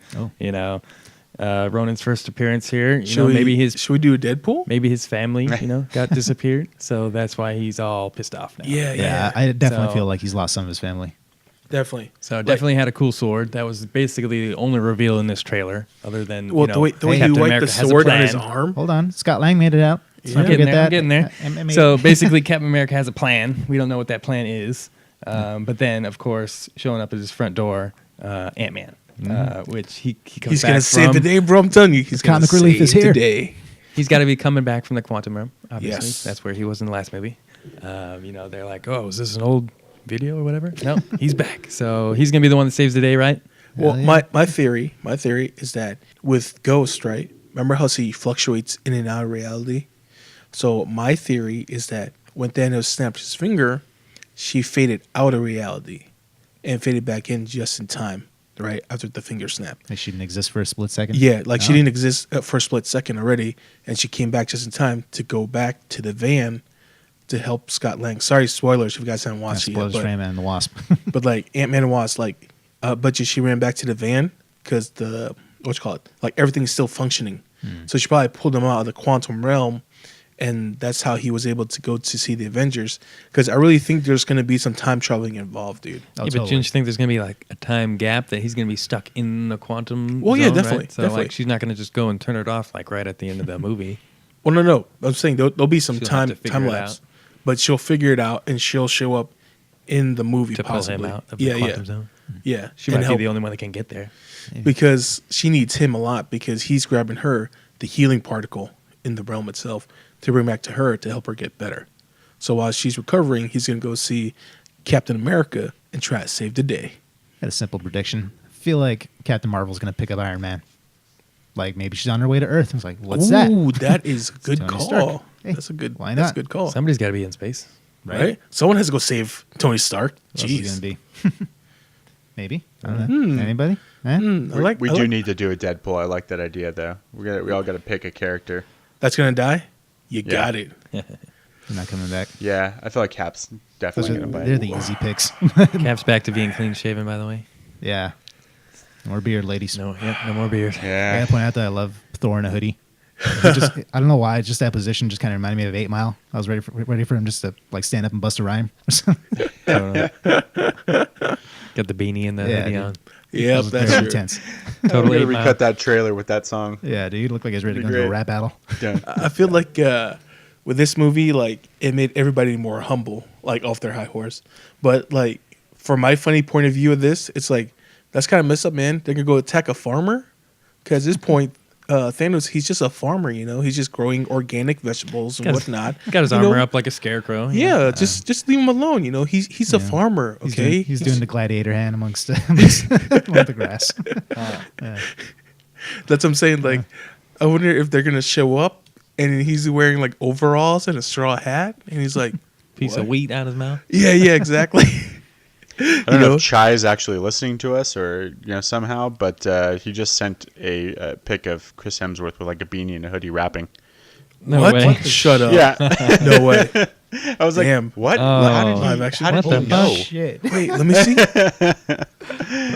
Ronan's first appearance here. Should we do a Deadpool? Maybe his family, got disappeared, so that's why he's all pissed off now. Yeah. I definitely feel like he's lost some of his family. Definitely. So definitely had a cool sword. That was basically the only reveal in this trailer, other than the way he wiped the sword on his arm. Hold on, Scott Lang made it out. I'm getting there. So basically, Captain America has a plan. We don't know what that plan is, but then of course, showing up at his front door, Ant-Man, which he comes he's back gonna save the day, bro. I'm telling you, he's comic relief is here today. He's got to be coming back from the quantum realm. Obviously, yes. That's where he was in the last movie. They're like, oh, is this an old video or whatever? No, he's back. So he's gonna be the one that saves the day, right? Well, my theory is that with Ghost, right? Remember how he fluctuates in and out of reality? So my theory is that when Thanos snapped his finger, she faded out of reality and faded back in just in time, right after the finger snap. Like she didn't exist for a split second. Yeah, like she didn't exist for a split second already, and she came back just in time to go back to the van to help Scott Lang. Sorry, spoilers if you guys haven't watched it yet. Spoilers for Ant-Man and the Wasp. But like Ant-Man and Wasp, but she ran back to the van because everything's still functioning. So she probably pulled him out of the quantum realm, and that's how he was able to go to see the Avengers. Because I really think there's going to be some time traveling involved, dude. But don't you think there's going to be like a time gap that he's going to be stuck in the quantum zone, yeah, definitely. Right? So definitely. she's not going to just go and turn it off like right at the end of the movie. Well, no. I'm saying there'll be some She'll time lapse. But she'll figure it out, and she'll show up in the movie to possibly. pull him out of the quantum zone. Yeah, she might be the only one that can get there because she needs him a lot because he's grabbing her the healing particle in the realm itself to bring back to her to help her get better. So while she's recovering, he's gonna go see Captain America and try to save the day. I had a simple prediction. I feel like Captain Marvel's gonna pick up Iron Man. Like maybe she's on her way to Earth. I was like, what's that? Ooh, that is a good call. Stark. Hey, that's a good. Why not? That's a good call. Somebody's got to be in space, right? Someone has to go save Tony Stark. What else Jeez, is gonna be? Maybe. I don't know. Anybody? We do need to do a Deadpool. I like that idea, though. We all got to pick a character that's gonna die. You got it. You're not coming back. Yeah, I feel like Cap's definitely gonna bite. They're the easy picks. Cap's back to being clean shaven, by the way. Yeah. No more beard, ladies. No more beard. Yeah. I gotta point out that I love Thor in a hoodie. I don't know why. Just that position just kind of reminded me of 8 Mile. I was ready for him just to like stand up and bust a rhyme. Got the beanie and the hoodie on. Yeah, that's very true. intense. Totally. We're gonna recut that trailer with that song. Yeah, dude, looked like he was ready to go into a rap battle. Yeah. I feel like with this movie, like it made everybody more humble, like off their high horse. But like from my funny point of view of this, it's like that's kind of messed up, man. They're gonna go attack a farmer because at this point, Thanos, he's just a farmer, He's just growing organic vegetables and whatnot. Got his armor up like a scarecrow. Yeah, just leave him alone. He's a farmer. Okay, he's doing the gladiator hand amongst the grass. That's what I'm saying. Like, I wonder if they're gonna show up and he's wearing like overalls and a straw hat, and he's like piece of wheat out his mouth. Yeah, exactly. I don't know if Chai is actually listening to us or somehow, but he just sent a pic of Chris Hemsworth with like a beanie and a hoodie rapping. No what? way. Shut up. Yeah. No way. I was Damn. like, what? How did he Oh know? shit! Wait, let me see.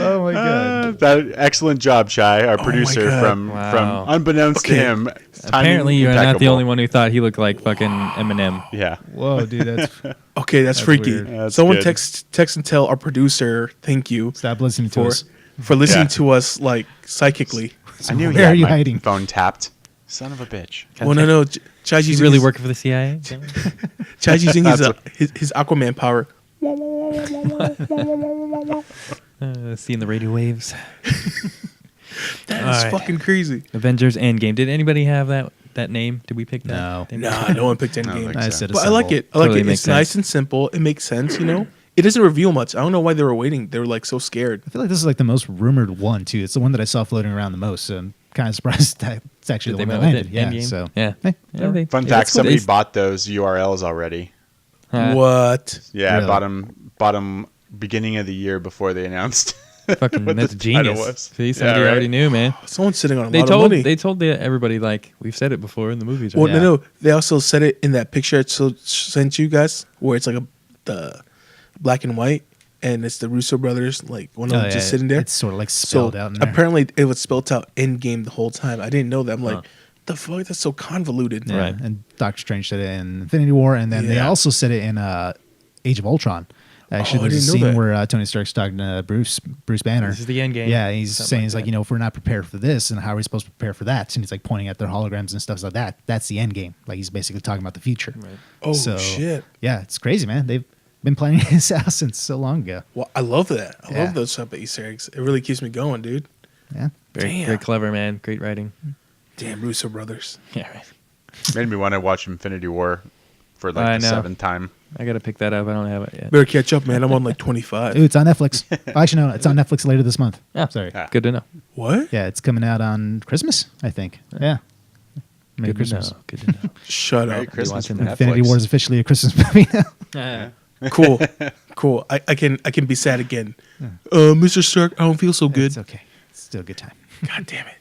Oh my god! That excellent job, Chai, our producer from unbeknownst to him. Apparently, you're not the only one who thought he looked like fucking Eminem. Yeah. Whoa, dude, that's okay. That's freaky. That's Someone good. text and tell our producer, thank you. Stop listening to us. For listening to us like psychically. I knew Where are you my hiding? phone tapped. Son of a bitch. Well, no. Chai's He's using really his, working for the CIA. Chai's using his Aquaman power. Seeing the radio waves. That is fucking crazy. Avengers Endgame. Did anybody have that name? Did we pick that? No. Nah, no one picked Endgame. I said a But I like symbol. it. I like Totally it. makes It's nice sense. and simple. It makes sense, you know? It doesn't reveal much. I don't know why they were waiting. They were like so scared. I feel like this is like the most rumored one too. It's the one that I saw floating around the most. So I'm kind of surprised that it's actually Did the they one that went with landed. it? Yeah. Endgame? So Yeah. Hey, Yeah, Fun yeah, fact: that's somebody cool. bought those URLs already. What? Yeah, Really? I bought them beginning of the year before they announced. Fucking what that's the title genius. was. See, somebody Yeah, right? already knew, man. Someone's sitting on a They lot told of money. they told everybody, like, we've said it before in the movies. Well, Right? Yeah. no. They also said it in that picture I sent you guys, where it's like the black and white, and it's the Russo brothers, like one of them just sitting there. It's sort of like So spelled out in there. apparently it was spelled out Endgame the whole time. I didn't know that. I'm like, the fuck? That's so convoluted. Yeah, Right. And Doctor Strange said it in Infinity War, and then they Yeah. also said it in Age of Ultron. Actually, Oh, I there's a didn't know scene that. where Tony Stark's talking to Bruce Banner. This is the end game. Yeah, he's Something saying, like he's like, that. if we're not prepared for this, and how are we supposed to prepare for that? And he's like pointing at their holograms and stuff like that. That's the end game. Like he's basically talking about the future. Right. Oh, So, shit. Yeah, it's crazy, man. They've been planning this out since so long ago. Well, I love that. I Yeah. love those type of Easter eggs. It really keeps me going, dude. Yeah. Very Damn. clever, man. Great writing. Damn, Russo brothers. Yeah, right. Made me want to watch Infinity War for I like the know. 7th time. I gotta pick that up. I don't have it yet. Better catch up, man. I'm on like 25. Ooh, it's on Netflix. Actually, no, it's on Netflix later this month. Yeah. Sorry. Yeah. Good to know. What? Yeah, it's coming out on Christmas, I think. Yeah. Merry Good Christmas. to know. Good to know. Shut Merry up. Christmas watching from Infinity Netflix. War is officially a Christmas movie now. Cool. I can be sad again. Mr. Stark, I don't feel so good. It's okay. It's still a good time. God damn it.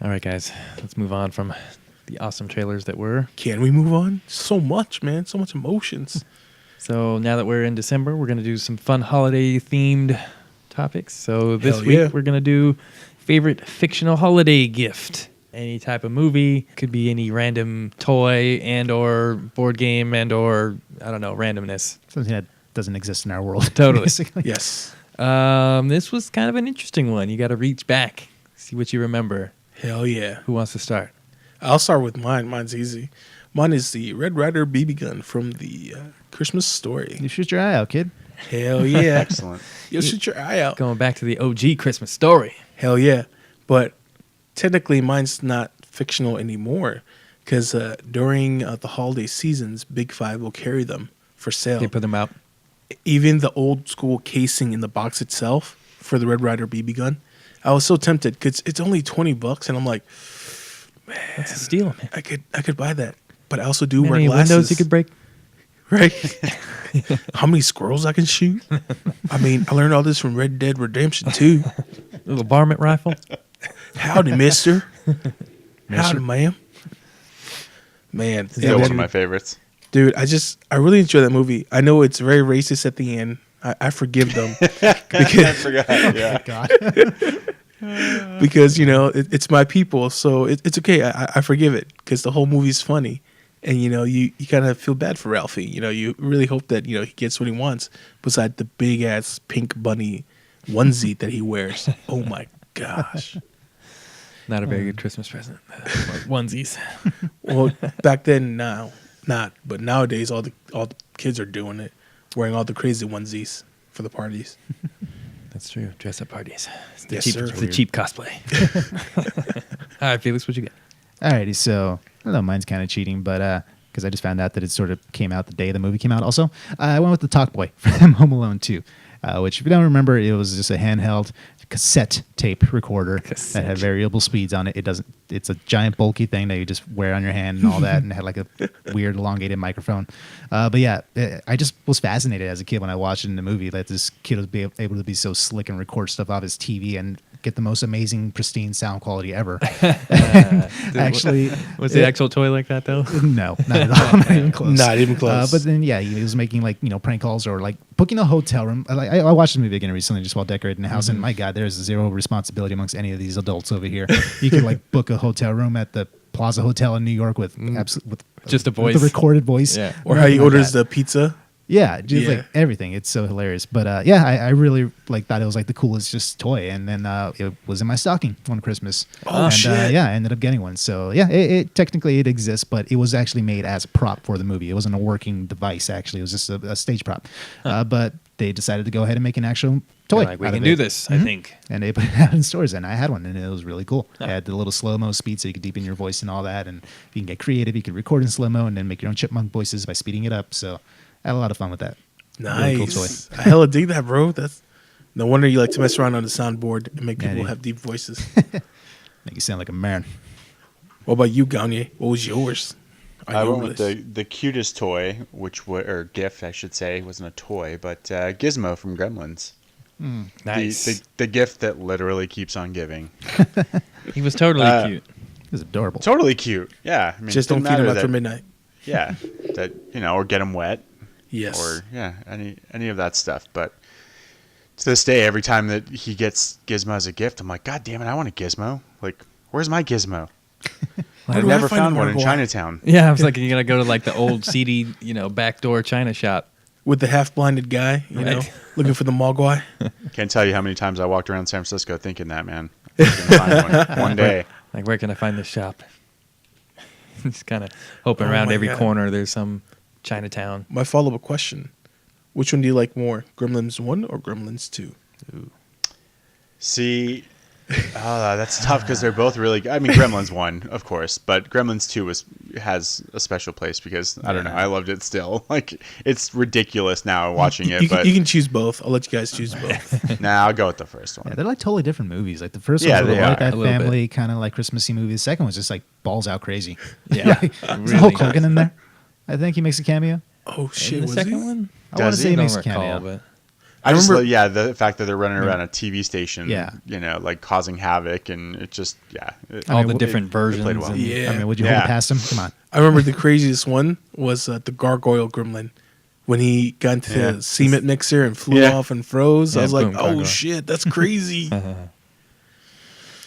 All right, guys. Let's move on from the awesome trailers that were. Can we move on? So much, man. So much emotions. So now that we're in December, we're gonna do some fun holiday themed topics. So this Hell week yeah. we're gonna do favorite fictional holiday gift. Any type of movie, could be any random toy and or board game and or I don't know, randomness. Something that doesn't exist in our world. Totally. Basically. Yes. This was kind of an interesting one. You got to reach back, see what you remember. Hell yeah. Who wants to start? I'll start with mine. Mine's easy. Mine is the Red Ryder BB gun from the Christmas Story. You shoot your eye out, kid. Hell yeah. Excellent. You'll shoot your eye out. Going back to the OG Christmas Story. Hell yeah. But technically, mine's not fictional anymore because during the holiday seasons, Big Five will carry them for sale. They put them out. Even the old school casing in the box itself for the Red Ryder BB gun, I was so tempted because it's only $20, and I'm like, That's a steal, man. I could buy that. But I also do How wear many glasses. windows you could break? Right? How many squirrels I can shoot? I mean, I learned all this from Red Dead Redemption 2. Little varmint rifle. Howdy, mister. Howdy, ma'am. Man. Still one of my favorites. Dude, I really enjoy that movie. I know it's very racist at the end. I forgive them. I forgot. Yeah. God. because, you know, it's my people. So it's okay. I forgive it because the whole movie's funny. And, you know, you kind of feel bad for Ralphie. You know, you really hope that, you know, he gets what he wants beside the big-ass pink bunny onesie that he wears. Oh, my gosh. Not a very good Christmas present. Onesies. Well, back then, now, not. But nowadays, all the kids are doing it, wearing all the crazy onesies for the parties. That's true. Dress up parties. It's the Yes, cheap, sir. it's the cheap cosplay. All right, Felix, what you got? Alrighty, so I don't know, mine's kind of cheating, but because I just found out that it sort of came out the day the movie came out. Also, I went with the Talk Boy from Home Alone 2, which if you don't remember, it was just a handheld cassette tape recorder that had variable speeds on it. It's a giant bulky thing that you just wear on your hand and all that, and it had like a weird elongated microphone. But yeah, I just was fascinated as a kid when I watched it in the movie that this kid was able to be so slick and record stuff off his TV and get the most amazing pristine sound quality ever. Actually, Was the actual toy like that though? no, not at all. Not even close. Not even close. But then, yeah, he was making like, you know, prank calls or like booking a hotel room. I watched the movie again recently just while decorating the house, and my God, there's zero responsibility amongst any of these adults over here. You could like book a hotel room at the Plaza Hotel in New York with Just a voice. with the recorded voice. Yeah. Or how he Nothing like orders that. the pizza. Yeah, just like everything. It's so hilarious. But I really thought it was like the coolest just toy. And then it was in my stocking one Christmas. Oh, and, shit. I ended up getting one. So yeah, it technically it exists, but it was actually made as a prop for the movie. It wasn't a working device. Actually, it was just a stage prop. But they decided to go ahead and make an actual toy. Like, we can do this, I think. And they put it out in stores, and I had one, and it was really cool. It had the little slow-mo speed, so you could deepen your voice and all that. And you can get creative. You could record in slow-mo and then make your own chipmunk voices by speeding it up. So I had a lot of fun with that. Nice. Really cool toy. I hella dig that, bro. That's no wonder you like to mess around on the soundboard and make people have deep voices. Make you sound like a man. What about you, Gagne? What was yours? I went with the cutest toy, or gift, I should say. It wasn't a toy, but Gizmo from Gremlins. Nice. The gift that literally keeps on giving. He was totally cute. It was adorable. Totally cute. Yeah. I mean, Just don't feed him after midnight. Yeah. That or get him wet. Yes. Or any of that stuff. But to this day, every time that he gets Gizmo as a gift, I'm like, God damn it, I want a Gizmo. Like, where's my Gizmo? I've never found one in Chinatown. Yeah, I was like, you gotta go to like the old seedy, backdoor China shop. With the half-blinded guy, looking for the Mogwai. Can't tell you how many times I walked around San Francisco thinking that, man. I'm gonna find one day. Like, where can I find this shop? Just kind of hoping Oh around my every God. corner there's some Chinatown. My follow-up question: which one do you like more, Gremlins 1 or Gremlins 2? See, that's tough because they're both really good. I mean, Gremlins 1, of course, but Gremlins 2 has a special place because, I don't know, I loved it still. Like, it's ridiculous now watching it, but... You can choose both. I'll let you guys choose both. Nah, I'll go with the first one. Yeah, they're like totally different movies. Like the first Yeah, one was they like are. that A little family kind of like Christmassy movie. The second was just like balls out crazy. Yeah, Is Hulk Hogan in there? I think he makes a cameo. Oh, shit, In the was second he? one? I want to Does say he? he makes a Don't recall, cameo. but I just remember- the fact that they're running around a TV station, Yeah. like causing havoc, and it just, all mean, the it- different it played versions. well. and- Yeah. I mean, would you hold Yeah. it past him? Come on. I remember the craziest one was the Gargoyle Gremlin. When he got into the cement mixer and flew Yeah. off and froze, I Yeah, was like, boom, oh, Gargoyle. shit, that's crazy.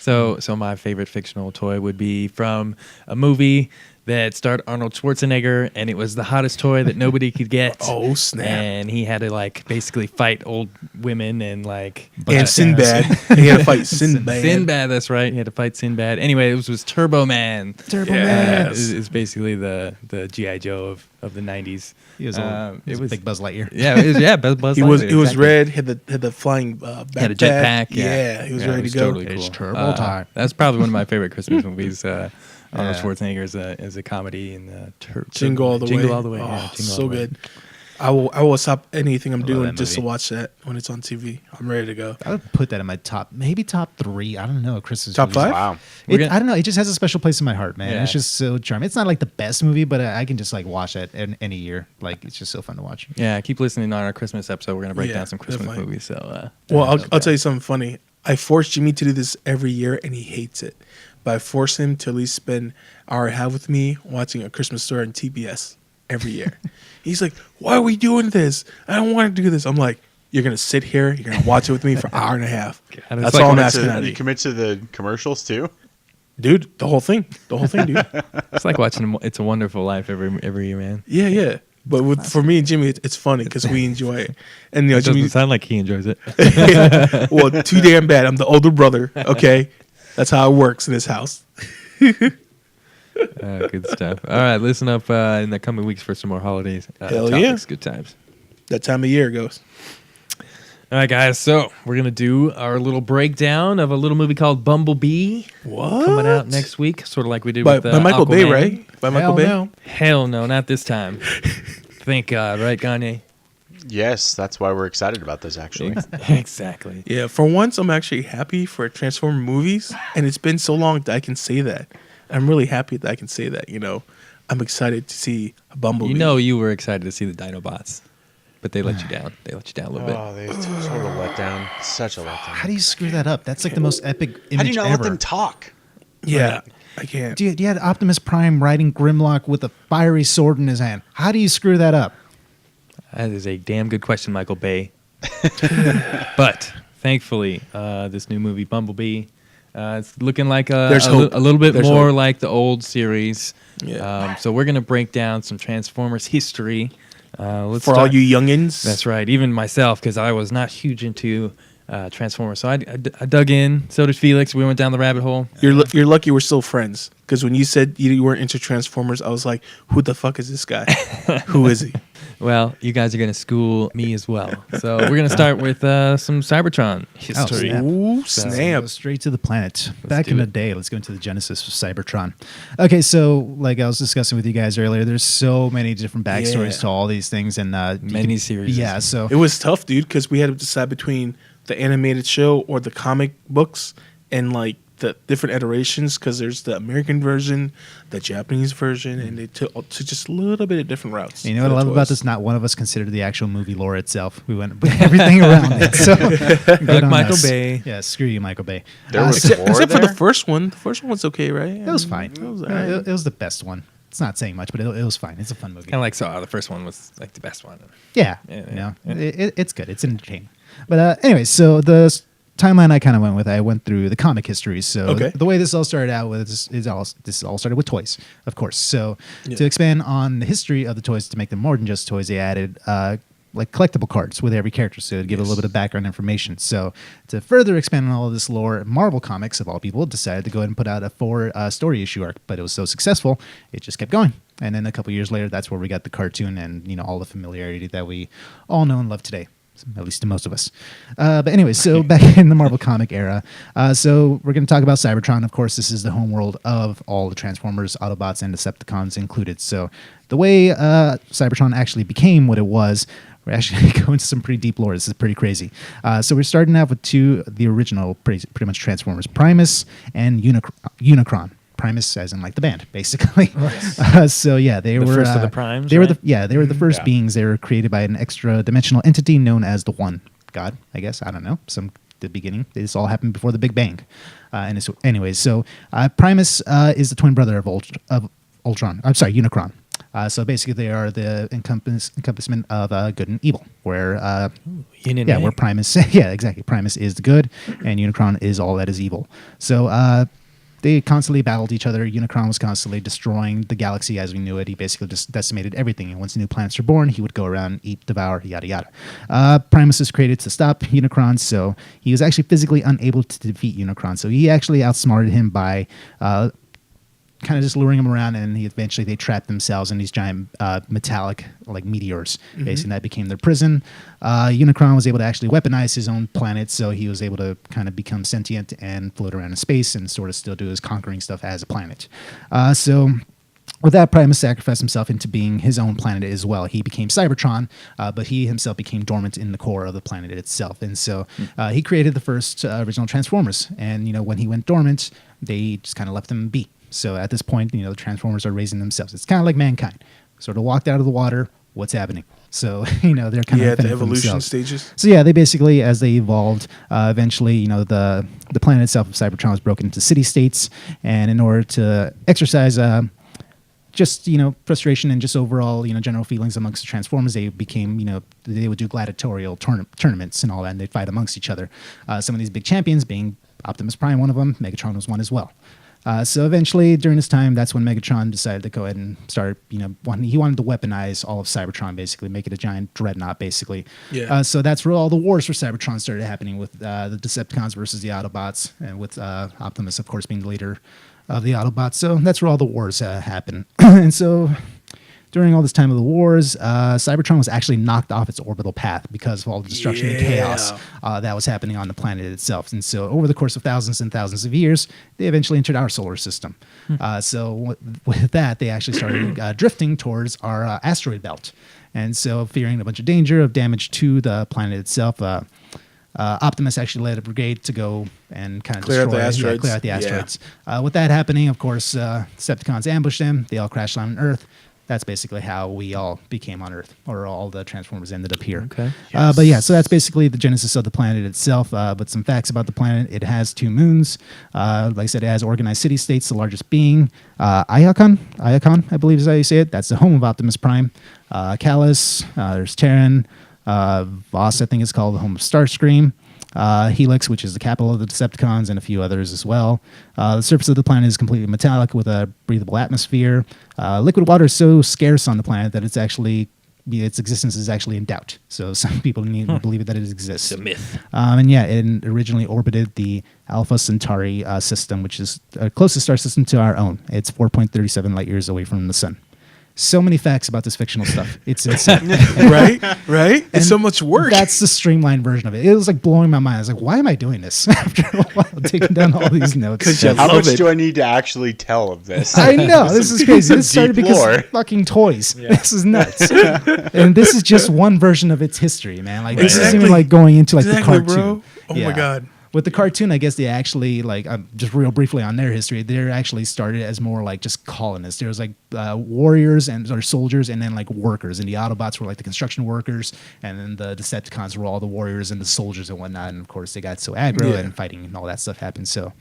So my favorite fictional toy would be from a movie that starred Arnold Schwarzenegger, and it was the hottest toy that nobody could get. Oh, snap. And he had to like basically fight old women and like And Sinbad. He had to fight Sinbad. Sinbad, that's right. He had to fight Sinbad. Anyway, it was Turbo Man. Turbo Man. Is basically the G.I. Joe of the 90s. He was, It was big Buzz Lightyear. Yeah, it was Buzz He was Lightyear, it was exactly. red, had the flying backpack. Had a jetpack. Yeah, he was Yeah, ready it was to go. Totally cool. It's turbo time. That's probably one of my favorite Christmas movies. Arnold Yeah. Schwarzenegger is a comedy and Jingle all the way. Jingle all the way. Oh, Yeah, Jingle so all the way. good. I will stop anything I'm love doing that just to movie. watch that when it's on TV. I'm ready to go. I would put that in my maybe top 3. I don't know. Christmas Top movies. 5? Wow. We're gonna- I don't know. It just has a special place in my heart, man. Yeah. It's just so charming. It's not like the best movie, but I can just like watch it any year. Like it's just so fun to watch. Yeah, keep listening on our Christmas episode. We're gonna break Yeah, down some Christmas definitely. movies. So, Well, I'll tell you something funny. I force Jimmy to do this every year, and he hates it. But I force him to at least spend an hour and a half with me watching A Christmas Story on TBS every year. He's like, why are we doing this? I don't want to do this. I'm like, you're going to sit here. You're going to watch it with me for an hour and a half. God, That's it's all I'm like asking out of You you. commit to the commercials too? Dude, the whole thing. The whole thing, dude. it's like watching It's a Wonderful Life every year, man. Yeah, yeah. But for me and Jimmy, it's funny because we enjoy it. And It Jimmy, doesn't sound like he enjoys it. well, too damn bad. I'm the older brother. Okay, that's how it works in this house. Good stuff. All right, listen up in the coming weeks for some more holidays. Hell topics, yeah. Good times. That time of year goes. All right, guys. So we're gonna do our little breakdown of a little movie called Bumblebee What? coming out next week, sort of like we did By, with by Michael Bay, Aquaman. right? By Michael Hell Bay. no. Hell no, not this time. Thank God, right, Gagne? Yes, that's why we're excited about this, actually. Exactly. Yeah, for once, I'm actually happy for Transformer movies, and it's been so long that I can say that. I'm really happy that I can say that. I'm excited to see a Bumblebee. You know, you were excited to see the Dinobots, but they let you down. They let you down a little bit. Oh, they sort of let down. Such a letdown. How do you screw that up? That's like the most epic image How do you not ever. let them talk? Yeah, I can't. You had Optimus Prime riding Grimlock with a fiery sword in his hand. How do you screw that up? That is a damn good question, Michael Bay. But thankfully, this new movie, Bumblebee, it's looking like There's hope. a little bit There's more hope. like the old series. Yeah. So we're going to break down some Transformers history For all you youngins. That's right. Even myself, because I was not huge into Transformers. So I dug in. So did Felix. We went down the rabbit hole. You're lucky we're still friends. Because when you said you weren't into Transformers, I was like, who the fuck is this guy? Who is he? Well, you guys are going to school me as well. So we're going to start with some Cybertron history. snap. Ooh, So snap. go straight to the planet. Back do in the it. day, let's go into the genesis of Cybertron. Okay, so like I was discussing with you guys earlier, there's so many different backstories Yeah. to all these things, and Many series. Yeah, so It was tough, dude, because we had to decide between the animated show or the comic books and like the different iterations, because there's the American version, the Japanese version, and they took just a little bit of different routes. you know what I love about this? Not one of us considered the actual movie lore itself. We went everything around it. So good on Michael us. Bay. Yeah, screw you, Michael Bay. There was so- lore Except for there? the first one. The first one was okay, right? it was fine. It was, all right. It was the best one. It's not saying much, but it was fine. It's a fun movie. Kind of like Saw. The first one was like the best one. Yeah, Yeah, you know, yeah. it's good. It's entertaining. But anyway, so the timeline I kind of went with, I went through the comic history. So Okay. the way this all started out with this all started with toys, of course. So Yeah. to expand on the history of the toys, to make them more than just toys, they added like collectible cards with every character, so to give a little bit of background information. So to further expand on all of this lore, Marvel Comics, of all people, decided to go ahead and put out a 4 story issue arc, but it was so successful, it just kept going. And then a couple years later, that's where we got the cartoon and, you know, all the familiarity that we all know and love today, at least to most of us. But anyway, so back in the Marvel comic era, so we're going to talk about Cybertron. Of course, this is the homeworld of all the Transformers, Autobots, and Decepticons included. So the way Cybertron actually became what it was, we're actually going to some pretty deep lore. This is pretty crazy. So we're starting out with the original, pretty much Transformers, Primus and Unicron. Primus, as in like the band, basically. So yeah, they The were first of the primes, They were right? they were the first Yeah. beings. They were created by an extra dimensional entity known as the One God. I guess I don't know. The beginning. This all happened before the Big Bang. And it's, anyways, so Primus is the twin brother of Ultron. I'm sorry, Unicron. So basically, they are the encompassment of good and evil. Where Yin and yeah, yang. where Primus, yeah, exactly. Primus is the good, and Unicron is all that is evil. So they constantly battled each other. Unicron was constantly destroying the galaxy as we knew it. He basically just decimated everything. And once new planets were born, he would go around, eat, devour, yada yada. Primus was created to stop Unicron, so he was actually physically unable to defeat Unicron. So he actually outsmarted him by kind of just luring him around, and they trapped themselves in these giant metallic like meteors. Basically, that became their prison. Unicron was able to actually weaponize his own planet, so he was able to kind of become sentient and float around in space and sort of still do his conquering stuff as a planet. So with that, Primus sacrificed himself into being his own planet as well. He became Cybertron, but he himself became dormant in the core of the planet itself. And so he created the first original Transformers. And, you know, when he went dormant, they just kind of left him be. So at this point, you know, the Transformers are raising themselves. It's kind of like mankind. Sort of walked out of the water. What's happening? So, you know, they're kind of the fending for evolution themselves. stages. So yeah, they basically, as they evolved, eventually, you know, the planet itself of Cybertron was broken into city-states. And in order to exercise just, you know, frustration and just overall, you know, general feelings amongst the Transformers, they became, you know, they would do gladiatorial tournaments and all that, and they'd fight amongst each other. Some of these big champions being Optimus Prime, one of them, Megatron was one as well. So eventually, during this time, that's when Megatron decided to go ahead and start, you know, he wanted to weaponize all of Cybertron, basically, make it a giant dreadnought, basically. Yeah. So that's where all the wars for Cybertron started happening with the Decepticons versus the Autobots, and with Optimus, of course, being the leader of the Autobots. So that's where all the wars happen. And so during all this time of the wars, Cybertron was actually knocked off its orbital path because of all the destruction and chaos that was happening on the planet itself. And so over the course of thousands and thousands of years, they eventually entered our solar system. So with that, they actually started drifting towards our asteroid belt. And so fearing a bunch of danger of damage to the planet itself, Optimus actually led a brigade to go and kind of Clear out the destroy, asteroids. clear out the Yeah. asteroids. With that happening, of course, Decepticons ambushed them. They all crashed on Earth. That's basically how we all became on Earth, or all the Transformers ended up here. Okay. But yeah, so that's basically the genesis of the planet itself. But some facts about the planet: it has 2 moons. Like I said, it has organized city-states. The largest being Iacon, I believe is how you say it. That's the home of Optimus Prime. Callus. There's Terran. Voss, I think, is called the home of Starscream. Helix, which is the capital of the Decepticons, and a few others as well. The surface of the planet is completely metallic with a breathable atmosphere. Liquid water is so scarce on the planet that it's actually its existence is actually in doubt. So some people need to believe that it exists. It's a myth. And yeah, it originally orbited the Alpha Centauri system, which is the closest star system to our own. It's 4.37 light years away from the sun. So many facts about this fictional stuff. It's insane. Right? It's so much work. That's the streamlined version of it. It was like blowing my mind. I was like, why am I doing this? After a while, taking down all these notes. 'Cause you How love much it. do I need to actually tell of this? I know. This is crazy. This started deep because lore. of fucking toys. This is nuts. And this is just one version of its history, man. Like, this isn't even Exactly. like going into like Exactly, the cartoon. bro. Oh my God. With the cartoon, I guess they actually, like, just real briefly on their history, they actually started as more like just colonists. There was like warriors or soldiers, and then like workers. And the Autobots were like the construction workers, and then the Decepticons were all the warriors and the soldiers and whatnot. And of course, they got so aggro and fighting and all that stuff happened. So,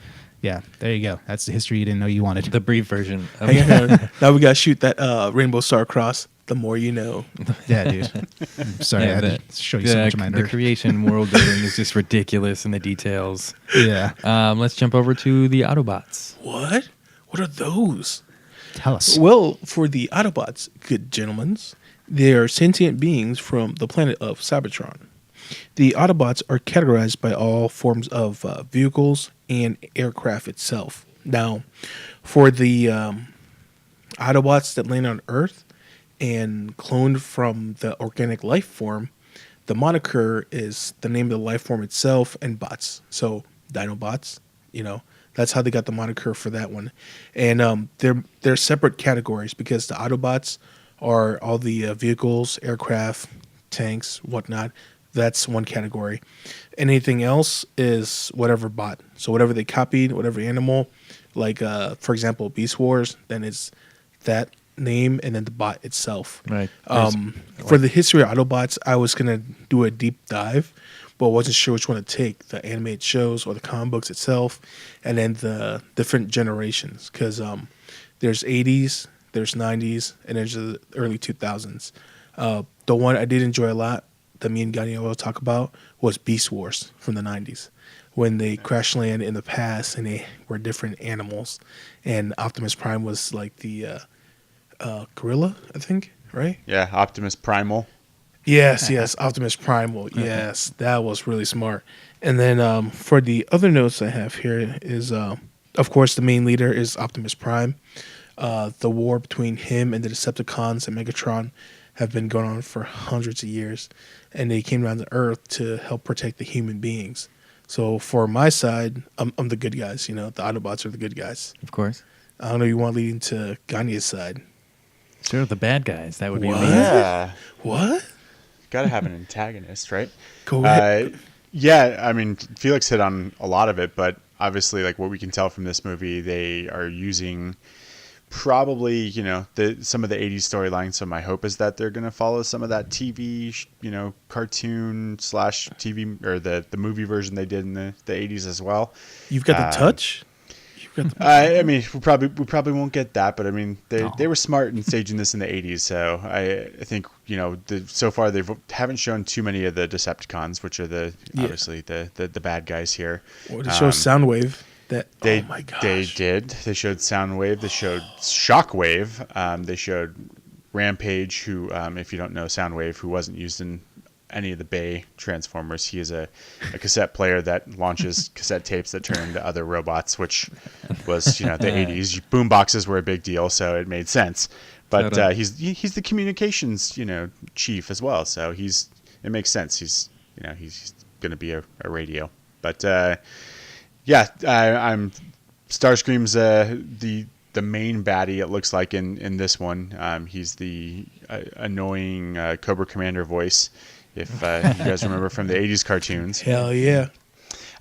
yeah, there you go. That's the history you didn't know you wanted. The brief version. Hang on. Now we gotta shoot that Rainbow Star across. The more you know. Yeah, dude. I'm sorry, I had to show you so much of my the nerd. creation world building is just ridiculous, and the details. Yeah. Let's jump over to the Autobots. What? What are those? Tell us. Well, for the Autobots, good gentlemen, they are sentient beings from the planet of Cybertron. The Autobots are categorized by all forms of vehicles and aircraft itself. Now, for the Autobots that land on Earth and cloned from the organic life form, the moniker is the name of the life form itself and bots. So Dinobots, that's how they got the moniker for that one. And they're separate categories because the Autobots are all the vehicles, aircraft, tanks, whatnot. That's one category. Anything else is whatever bot. So whatever they copied, whatever animal, like for example, Beast Wars, then it's that name and then the bot itself. Right. For the history of Autobots, I was gonna do a deep dive, but wasn't sure which one to take: the animated shows or the comic books itself, and then the different generations. Because there's 80s, there's 90s, and there's the early 2000s. The one I did enjoy a lot, that me and Ganya will talk about, was Beast Wars from the 90s, when they crash land in the past and they were different animals, and Optimus Prime was like the gorilla, I think, right? Yeah, Optimus Primal. Yes, Optimus Primal. Yes, that was really smart. And then for the other notes I have here is, of course, the main leader is Optimus Prime. The war between him and the Decepticons and Megatron have been going on for hundreds of years, and they came down to Earth to help protect the human beings. So for my side, I'm the good guys. The Autobots are the good guys. Of course. I don't know. You want to lead into Ganya's side? Sure, the bad guys. That would be What? amazing. Yeah. What? Got to have an antagonist, right? Go ahead. Yeah, I mean, Felix hit on a lot of it, but obviously, like what we can tell from this movie, they are using probably, some of the 80s storylines. So my hope is that they're going to follow some of that TV, cartoon / TV, or the movie version they did in the 80s as well. You've got the touch. I mean, we probably won't get that, but I mean, they were smart in staging this in the 80s. So I think so far they haven't shown too many of the Decepticons, which are obviously the bad guys here. Well, they show Soundwave. Oh my gosh. They did. They showed Soundwave. They showed Shockwave. They showed Rampage, who, if you don't know Soundwave, who wasn't used in any of the Bay Transformers. He is a cassette player that launches cassette tapes that turn into other robots, which was, the 80s. Boom boxes were a big deal, so it made sense. But he's the communications, chief as well. So it makes sense. He's going to be a radio. But I'm Starscream's the main baddie, it looks like, in this one. He's the annoying Cobra Commander voice, if you guys remember from the 80s cartoons. Hell yeah.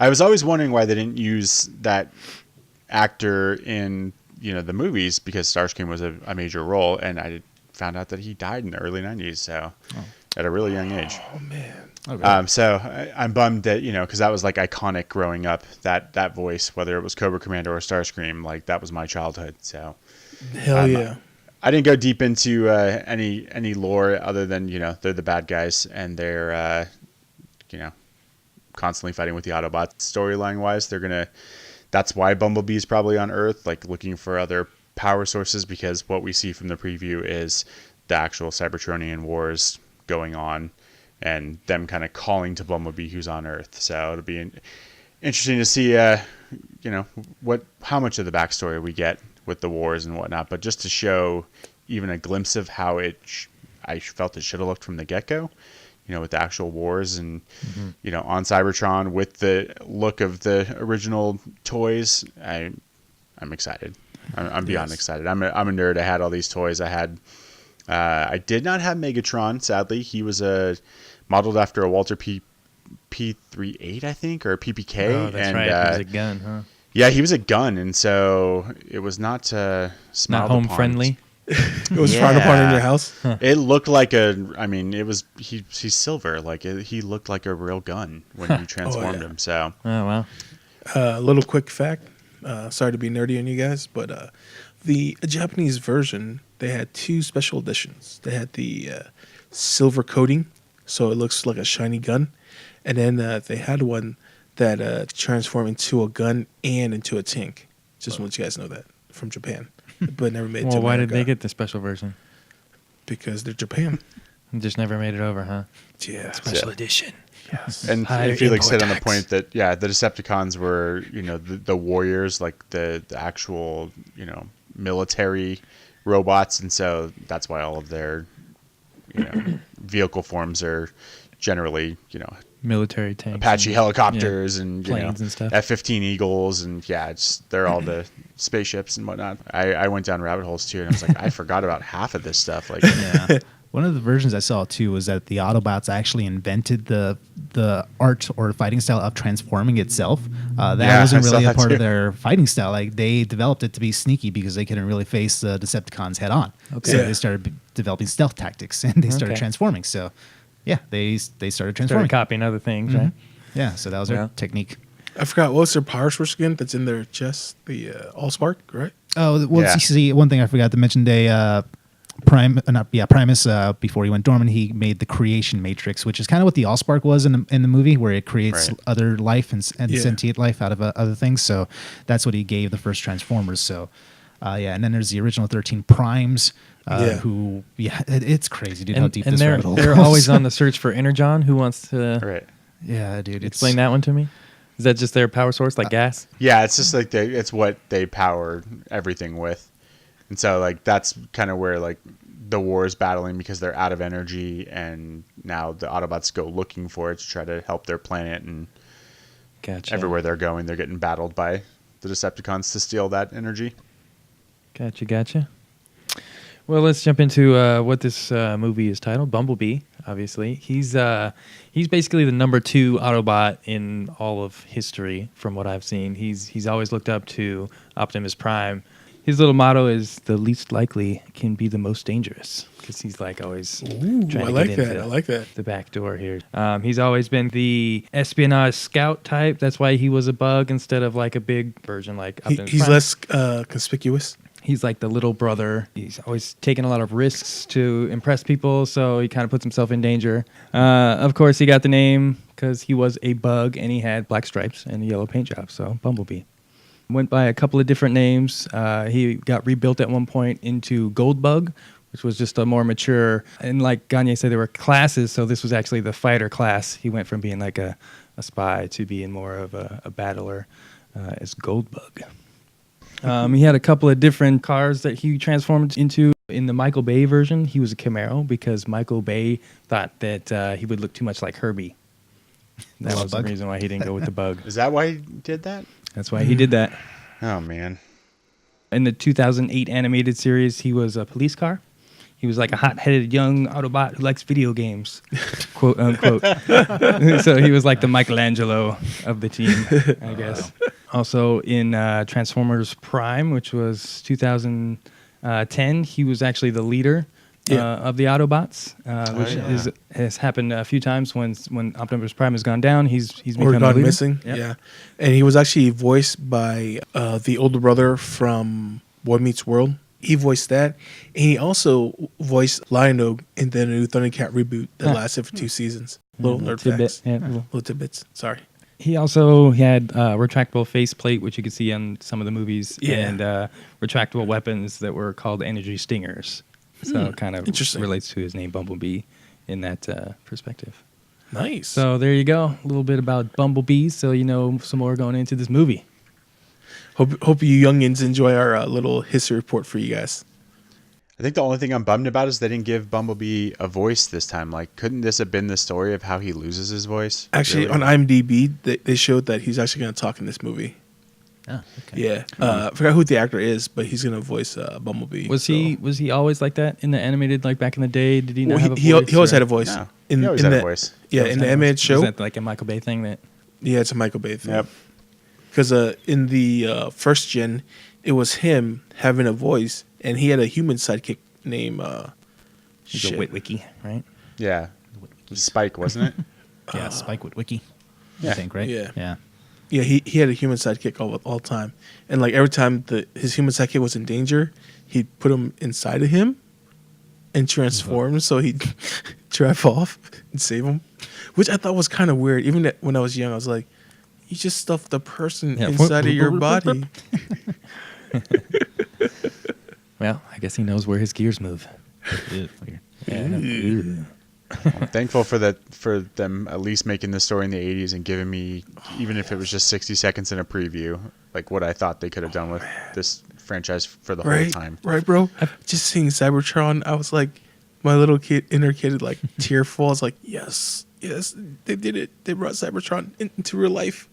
I was always wondering why they didn't use that actor in the movies, because Starscream was a major role, and I found out that he died in the early 90s, so at a really young age. Oh, man. Okay. So I'm bummed that, because that was like iconic growing up, that voice, whether it was Cobra Commander or Starscream, like that was my childhood. So Hell yeah. I didn't go deep into any lore other than, they're the bad guys and they're, constantly fighting with the Autobots. Storyline wise, that's why Bumblebee's probably on Earth, like looking for other power sources, because what we see from the preview is the actual Cybertronian wars going on, and them kind of calling to Bumblebee who's on Earth. So it'll be interesting to see, how much of the backstory we get with the wars and whatnot. But just to show even a glimpse of how I felt it should have looked from the get-go, with the actual wars and, on Cybertron with the look of the original toys. I'm excited. I'm beyond excited. I'm a nerd. I had all these toys. I did not have Megatron, sadly. He was modeled after a Walter P38, I think, or a PPK. Oh, that's right. He was a gun, huh? Yeah, he was a gun, and so it was not not home friendly. It was frowned upon in your house. It looked like he's silver. Like he looked like a real gun when you transformed him. So wow. A little quick fact. Sorry to be nerdy on you guys, but the Japanese version, they had 2 special editions. They had the silver coating, so it looks like a shiny gun, and then they had one that transformed into a gun and into a tank. Just want you guys to know that from Japan, but never made it to Well, why America. did they get the special version? Because they're Japan. Just never made it over, huh? Yeah. Special edition. Yes. And Higher Felix import said on the tax. point that the Decepticons were the warriors, like the actual military robots, and so that's why all of their vehicle forms are generally Military tanks. Apache helicopters and planes and stuff. F-15 Eagles, and they're all the spaceships and whatnot. I went down rabbit holes too, and I was like, I forgot about half of this stuff. Like, Yeah. One of the versions I saw too was that the Autobots actually invented the art or fighting style of transforming itself. That wasn't I saw really a that part too. of their fighting style. Like they developed it to be sneaky because they couldn't really face the Decepticons head on. Okay. So Yeah. they started developing stealth tactics and they started Okay. transforming. So yeah, they started Started transforming. copying other things, right? Yeah, so that was Yeah. their technique. I forgot, what was their power source again that's in their chest? The Allspark, right? Oh, well, Yeah. see, one thing I forgot to mention, Primus, before he went dormant, he made the creation matrix, which is kind of what the Allspark was in the movie, where it creates Right. other life and Yeah. sentient life out of other things. So that's what he gave the first Transformers. So, and then there's the original 13 Primes, it's crazy, dude, how deep And this they're rabbit hole they're goes. always on the search for Energon. Who wants to right. Yeah, dude. explain that one to me? Is that just their power source, like gas? Yeah, it's just like it's what they power everything with, and so like that's kind of where like the war is battling because they're out of energy, and now the Autobots go looking for it to try to help their planet, and Gotcha. everywhere they're going, they're getting battled by the Decepticons to steal that energy. Gotcha. Well, let's jump into what this movie is titled. Bumblebee, obviously. He's basically the number 2 Autobot in all of history, from what I've seen. He's always looked up to Optimus Prime. His little motto is the least likely can be the most dangerous, because he's like always trying to I like get that. into I like that. the back door here. He's always been the espionage scout type. That's why he was a bug instead of like a big version like Optimus He's Prime. less conspicuous. He's like the little brother. He's always taking a lot of risks to impress people, so he kind of puts himself in danger. Of course, he got the name because he was a bug and he had black stripes and a yellow paint job, so Bumblebee. Went by a couple of different names. He got rebuilt at one point into Goldbug, which was just a more mature, and like Gagne said, there were classes, so this was actually the fighter class. He went from being like a spy to being more of a battler as Goldbug. He had a couple of different cars that he transformed into. In the Michael Bay version, he was a Camaro because Michael Bay thought that he would look too much like Herbie. That was the Bug. reason why he didn't go with the bug. Is that why he did that? That's why he did that. Oh man. In the 2008 animated series, he was a police car. He was like a hot-headed young Autobot who likes video games, quote unquote. So he was like the Michelangelo of the team, I guess. Also in Transformers Prime, which was 2010, he was actually the leader of the Autobots, which has happened a few times when Optimus Prime has gone down. He's Or become a gone leader. missing. Yep. Yeah. And he was actually voiced by the older brother from Boy Meets World. He voiced that. And he also voiced Lion-O in the new Thundercat reboot that lasted for 2 seasons. Little nerd tidbit. facts. Yeah, Little tidbits. Sorry. He also had retractable faceplate, which you could see on some of the movies, Yeah. and retractable weapons that were called energy stingers. So it kind of Interesting. relates to his name, Bumblebee, in that perspective. Nice. So there you go. A little bit about bumblebees, so you know some more going into this movie. Hope you youngins enjoy our little history report for you guys. I think the only thing I'm bummed about is they didn't give Bumblebee a voice this time. Like, couldn't this have been the story of how he loses his voice? Actually, Really? on IMDb, they showed that he's actually going to talk in this movie. Oh, okay. Yeah. I forgot who the actor is, but he's going to voice Bumblebee. Was he always like that in the animated, like back in the day? Did he not Well, have a he voice? always or- had a voice. No, he always had a voice. Yeah, Always in had the a animated voice. show. Was that like a Michael Bay thing? That Yeah, it's a Michael Bay thing. Yep. Because in the first gen, it was him having a voice, and he had a human sidekick named he's a Witwicky, right? Yeah. Spike, wasn't it? Yeah, Spike Witwicky. Yeah. I think, right? Yeah. Yeah. Yeah, he had a human sidekick all the time, and like every time his human sidekick was in danger, he'd put him inside of him and transform, so he'd drive off and save him, which I thought was kind of weird. Even when I was young, I was like, you just stuffed the person Yeah. inside of your body. Well, I guess he knows where his gears move. Yeah, I know. Ew. I'm thankful for them at least making this story in the 80s and giving me, even if it was just 60 seconds in a preview, like what I thought they could have done with this franchise for the whole time. Right, bro. Just seeing Cybertron, I was like, my little inner kid, like tearful. I was like, yes, they did it. They brought Cybertron into real life.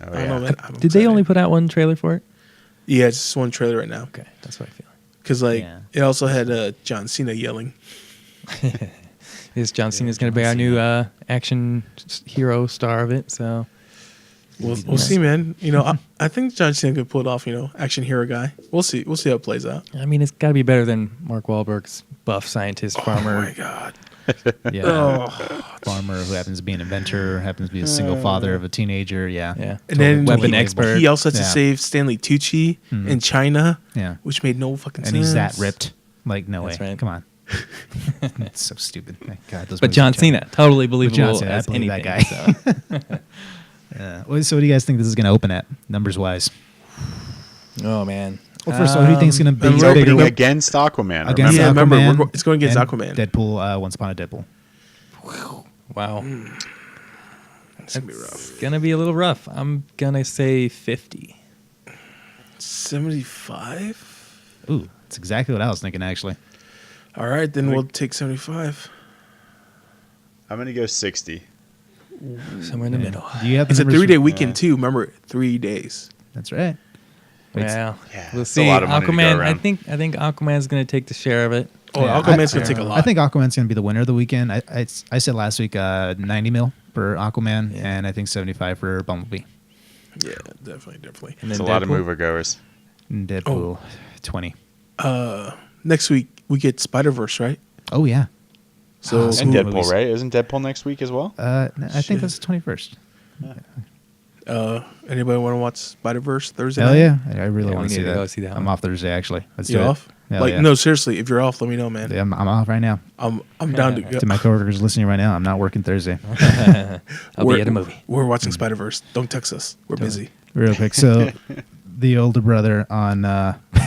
Oh, I don't yeah. know, man. I'm Did they excited. only put out one trailer for it? Yeah, it's just one trailer right now. Okay, that's what I feel. Because like Yeah. it also had John Cena yelling. Is John Cena's going to be our new action hero star of it? So We'll see, man. You know, I think John Cena could pull it off. You know, action hero guy. We'll see. We'll see how it plays out. I mean, it's got to be better than Mark Wahlberg's buff scientist farmer. Oh my god. Yeah. Oh. Farmer who happens to be an inventor, happens to be a single father of a teenager. Yeah. Yeah, And then weapon he, expert. He also had to Yeah. save Stanley Tucci in China, Yeah. which made no fucking And sense. he's that ripped. Like, no That's way. right. Come on. It's so stupid. God, those But movies John are terrible. Cena, totally believable John Cena, I as believe anything. that guy. So. So what do you guys think this is going to open at, numbers wise? Oh man. Well, first of all, who do you think is going to be He's Remember- opening bigger? against Aquaman. Against Yeah, remember? remember, Aquaman it's going against and Aquaman. Deadpool, Once Upon a Deadpool. Wow. It's gonna be rough. It's gonna be a little rough. I'm gonna say 50. 75. Ooh, that's exactly what I was thinking, actually. All right, then we'll take 75. I'm going to go 60. Somewhere in the middle. Do you have the It's a numbers 3-day for- weekend too. Remember, 3 days. That's right. Well, Yeah, we'll it's a see. lot of money to go Aquaman. I around. think Aquaman's gonna take the share of it. Oh, Yeah, Aquaman's gonna take a lot. I think Aquaman's going to be the winner of the weekend. I said last week 90 mil for Aquaman, Yeah. and I think 75 for Bumblebee. Yeah, definitely. And It's then a lot of Deadpool. moviegoers. And Deadpool 20. Next week we get Spider-Verse, right? Oh yeah. So Some And good Deadpool, movies. right? Isn't Deadpool next week as well? I think Shit. that's the 21st. anybody want to watch Spider-Verse Thursday? Hell night? yeah. I really Yeah, want we to see need to that. go see that I'm one. off Thursday actually. Let's You do off? it. Hell Like yeah. no, seriously. If you're off, let me know, man. Yeah, I'm off right now. I'm down to go. To my coworkers listening right now, I'm not working Thursday. I'll be at a movie. We're watching Spider-Verse. Don't text us. We're busy. Real quick. So the older brother on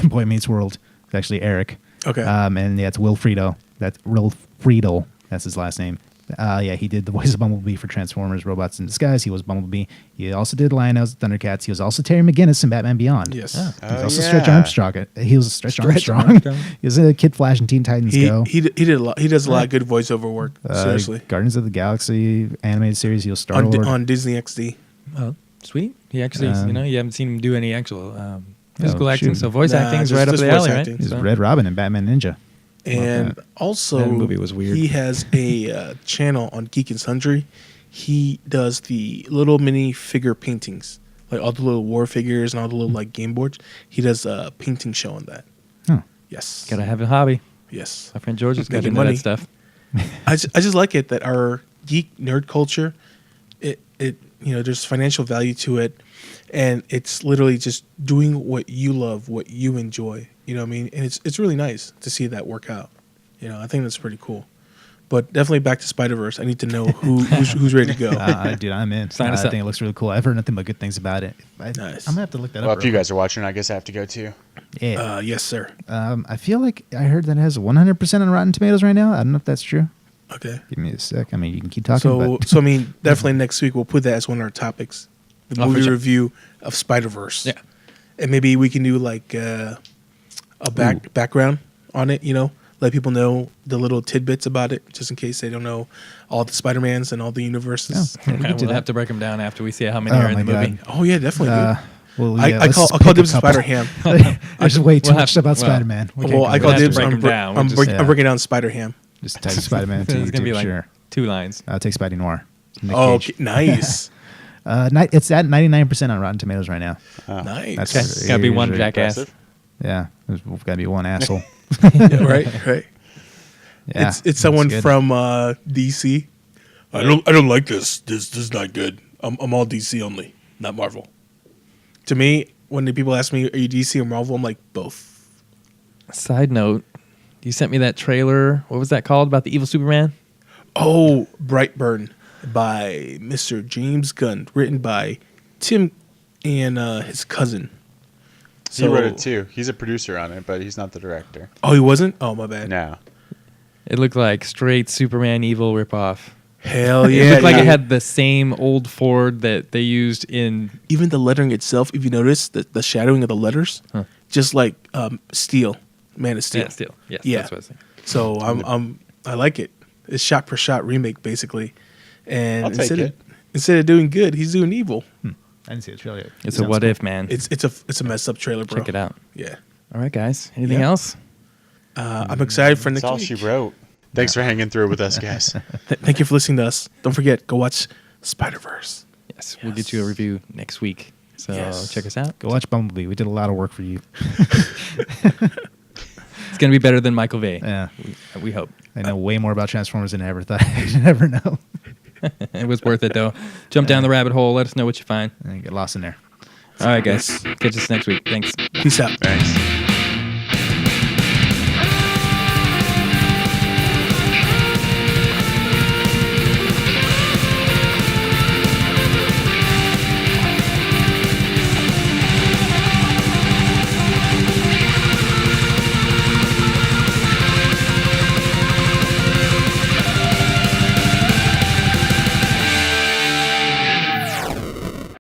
Boy Meets World is actually Eric. Okay. And yeah, it's Wilfredo. That's Wilfredo. That's his last name. Yeah, he did the voice of Bumblebee for Transformers: Robots in Disguise. He was Bumblebee. He also did Lionel's Thundercats. He was also Terry McGinnis in Batman Beyond. Yes. Oh. He was also yeah. Stretch Armstrong. He was Stretch Armstrong. he was a Kid Flash and Teen Titans Go. He did a lot. He does a lot of good voiceover work. Seriously. Guardians of the Galaxy animated series. He was Star Lord. On Disney XD. Oh, sweet. He actually, you haven't seen him do any actual physical Oh, acting, shoot. so voice Nah, acting is just- right up just the voice alley, acting. right? He's So- Red Robin in Batman Ninja. And that. also, That movie was weird. He has a channel on Geek and Sundry. He does the little mini figure paintings, like all the little war figures and all the little like game boards. He does a painting show on that. Huh. Yes. Gotta have a hobby. Yes. My friend George has got Making into money. that stuff. I just like it that our geek nerd culture, it there's financial value to it, and it's literally just doing what you love, what you enjoy. You know what I mean? And it's really nice to see that work out. I think that's pretty cool. But definitely back to Spider-Verse. I need to know who's ready to go. Dude, I'm in. Sign us I up. think it looks really cool. I've heard nothing but good things about it. Nice. I'm gonna have to look that Well, up. if you real guys are watching, I guess I have to go too. Yeah. Yes, sir. I feel like I heard that it has 100% on Rotten Tomatoes right now. I don't know if that's true. Okay. Give me a sec. I mean, you can keep talking. So, but I mean, definitely next week we'll put that as one of our topics, the Oh, for movie sure. review of Spider-Verse. Yeah. And maybe we can do like a background on it. Let people know the little tidbits about it, just in case they don't know all the Spider-Mans and all the universes. Yeah, we Okay, could do we'll that. have to break them down after we see how many Oh are in my the movie. God. Oh yeah, definitely. Dude. well, I let's call pick a dibs couple. Spider-Ham. There's way too We'll much have- about well, Spider-Man. We can't Well, go I there. call have to dibs. break I'm, them down. We'll I'm, just- break, yeah. I'm breaking down Spider-Ham. Just type Spider-Man to It's gonna be YouTube, like sure. 2 lines. I'll take Spidey Noir. Nick Oh, Cage. okay, nice. It's at 99% on Rotten Tomatoes right now. Nice. That's Okay. very- Gotta be one very jackass. Impressive. Yeah, there's got to be one asshole. Yeah, right. Yeah, It's someone that's good. from DC. I don't like this. This is not good. I'm all DC only, not Marvel. To me, when the people ask me, "Are you DC or Marvel?" I'm like both. Side note, you sent me that trailer. What was that called about the evil Superman? Oh, Brightburn by Mr. James Gunn, written by Tim and his cousin. He wrote it too. He's a producer on it, but he's not the director. Oh, he wasn't? Oh, my bad. No. It looked like straight Superman evil ripoff. Hell It yeah. looked like dude. it had the same old Ford that they used in. Even the lettering itself, if you notice, the shadowing of the letters, Huh. just like Steel, Man of Steel. Yeah, still. Yes, Yeah. that's what I was thinking. So I like it. It's shot per shot remake basically, and I'll take it. instead of doing good, he's doing evil. I didn't see the trailer yet. It's Sounds a what cool. if, man. It's a messed up trailer, bro. Check it out. Yeah, All right, guys. Anything Yeah. else? I'm excited for That's next all week. she wrote. Thanks for hanging through with us, guys. Thank you for listening to us. Don't forget, go watch Spider-Verse. Yes, we'll get you a review next week. So Yes. check us out. Go watch Bumblebee. We did a lot of work for you. It's going to be better than Michael Bay. Yeah, We hope. I know way more about Transformers than I ever thought I'd ever know. It was worth it, though. Jump down the rabbit hole. Let us know what you find. And get lost in there. All right, guys. Catch us next week. Thanks. Peace out. Thanks.